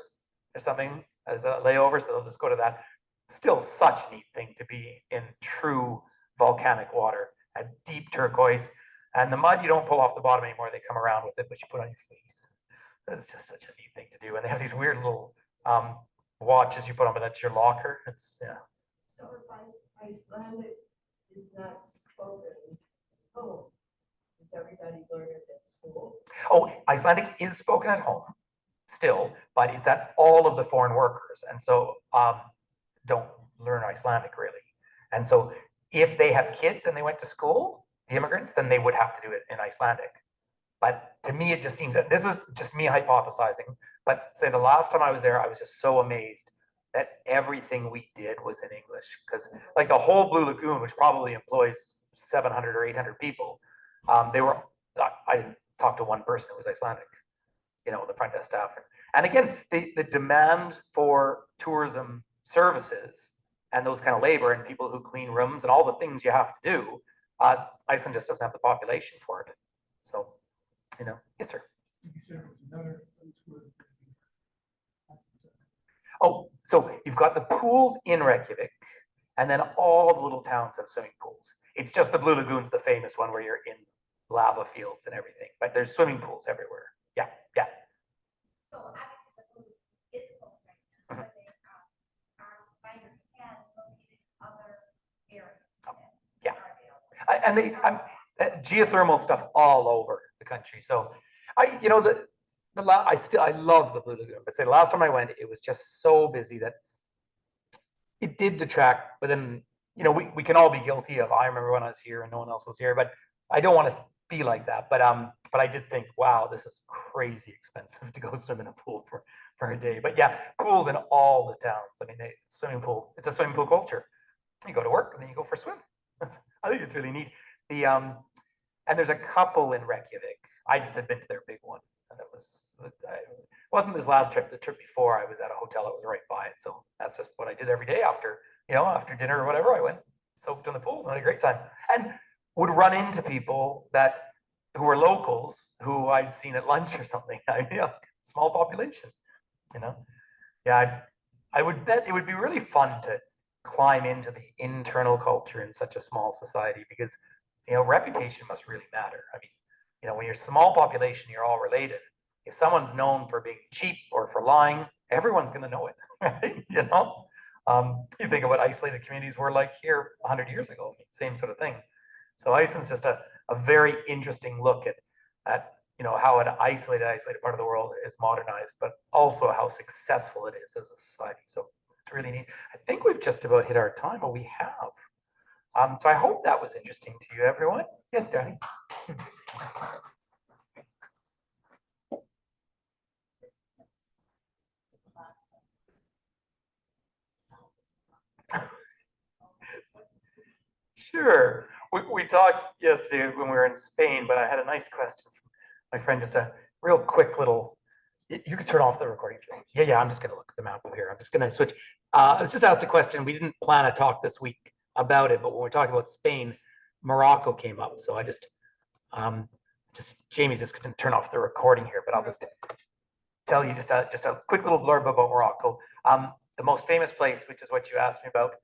or something as a layover, so they'll just go to that. Still such a neat thing to be in true volcanic water, a deep turquoise. And the mud you don't pull off the bottom anymore, they come around with it, but you put on your face. It's just such a neat thing to do. And they have these weird little watches you put on, but that's your locker. It's, yeah. So if Icelandic is not spoken, does everybody learn it at school? Oh, Icelandic is spoken at home still, but it's at all of the foreign workers. And so don't learn Icelandic really. And so if they have kids and they went to school, the immigrants, then they would have to do it in Icelandic. But to me, it just seems that this is just me hypothesizing. But say the last time I was there, I was just so amazed that everything we did was in English. Because like the whole Blue Lagoon, which probably employs 700 or 800 people, I didn't talk to one person who was Icelandic, you know, the front desk staff. And again, the demand for tourism services and those kind of labor and people who clean rooms and all the things you have to do, Iceland just doesn't have the population for it. So, you know, yes, sir. Oh, so you've got the pools in Reykjavik, and then all the little towns have swimming pools. It's just the Blue Lagoon's the famous one where you're in lava fields and everything, but there's swimming pools everywhere. Yeah, yeah. So obviously the blue is closed right now, but they are finding paths located in other areas. Yeah. And they geothermal stuff all over the country. So I love the Blue Lagoon, but say the last time I went, it was just so busy that it did detract. But then, you know, we can all be guilty of, I remember when I was here and no one else was here, but I don't want to be like that. But I did think, wow, this is crazy expensive to go swim in a pool for a day. But yeah, pools in all the towns. I mean, it's a swimming pool culture. You go to work and then you go for a swim. I think it's really neat. And there's a couple in Reykjavik. I just had been to their big one, and it wasn't this last trip. The trip before, I was at a hotel that was right by it. So that's just what I did every day after dinner or whatever. I went, soaked in the pools, and had a great time. And would run into people who were locals who I'd seen at lunch or something. Small population, you know. Yeah, I would bet it would be really fun to climb into the internal culture in such a small society, because reputation must really matter. I mean, when you're a small population, you're all related. If someone's known for being cheap or for lying, everyone's going to know it, right? You think of what isolated communities were like here 100 years ago, same sort of thing. So Iceland's just a very interesting look at how an isolated part of the world is modernized, but also how successful it is as a society. So it's really neat. I think we've just about hit our time, or we have. So I hope that was interesting to you, everyone. Yes, Danny. Sure. We talked yesterday when we were in Spain, but I had a nice question from my friend, just a real quick little, you can turn off the recording. Yeah, I'm just going to look at the map up here. I'm just going to switch. I was just asked a question. We didn't plan a talk this week about it, but when we're talking about Spain, Morocco came up. So I just Jamie's just going to turn off the recording here, but I'll just tell you just a quick little blurb about Morocco. The most famous place, which is what you asked me about,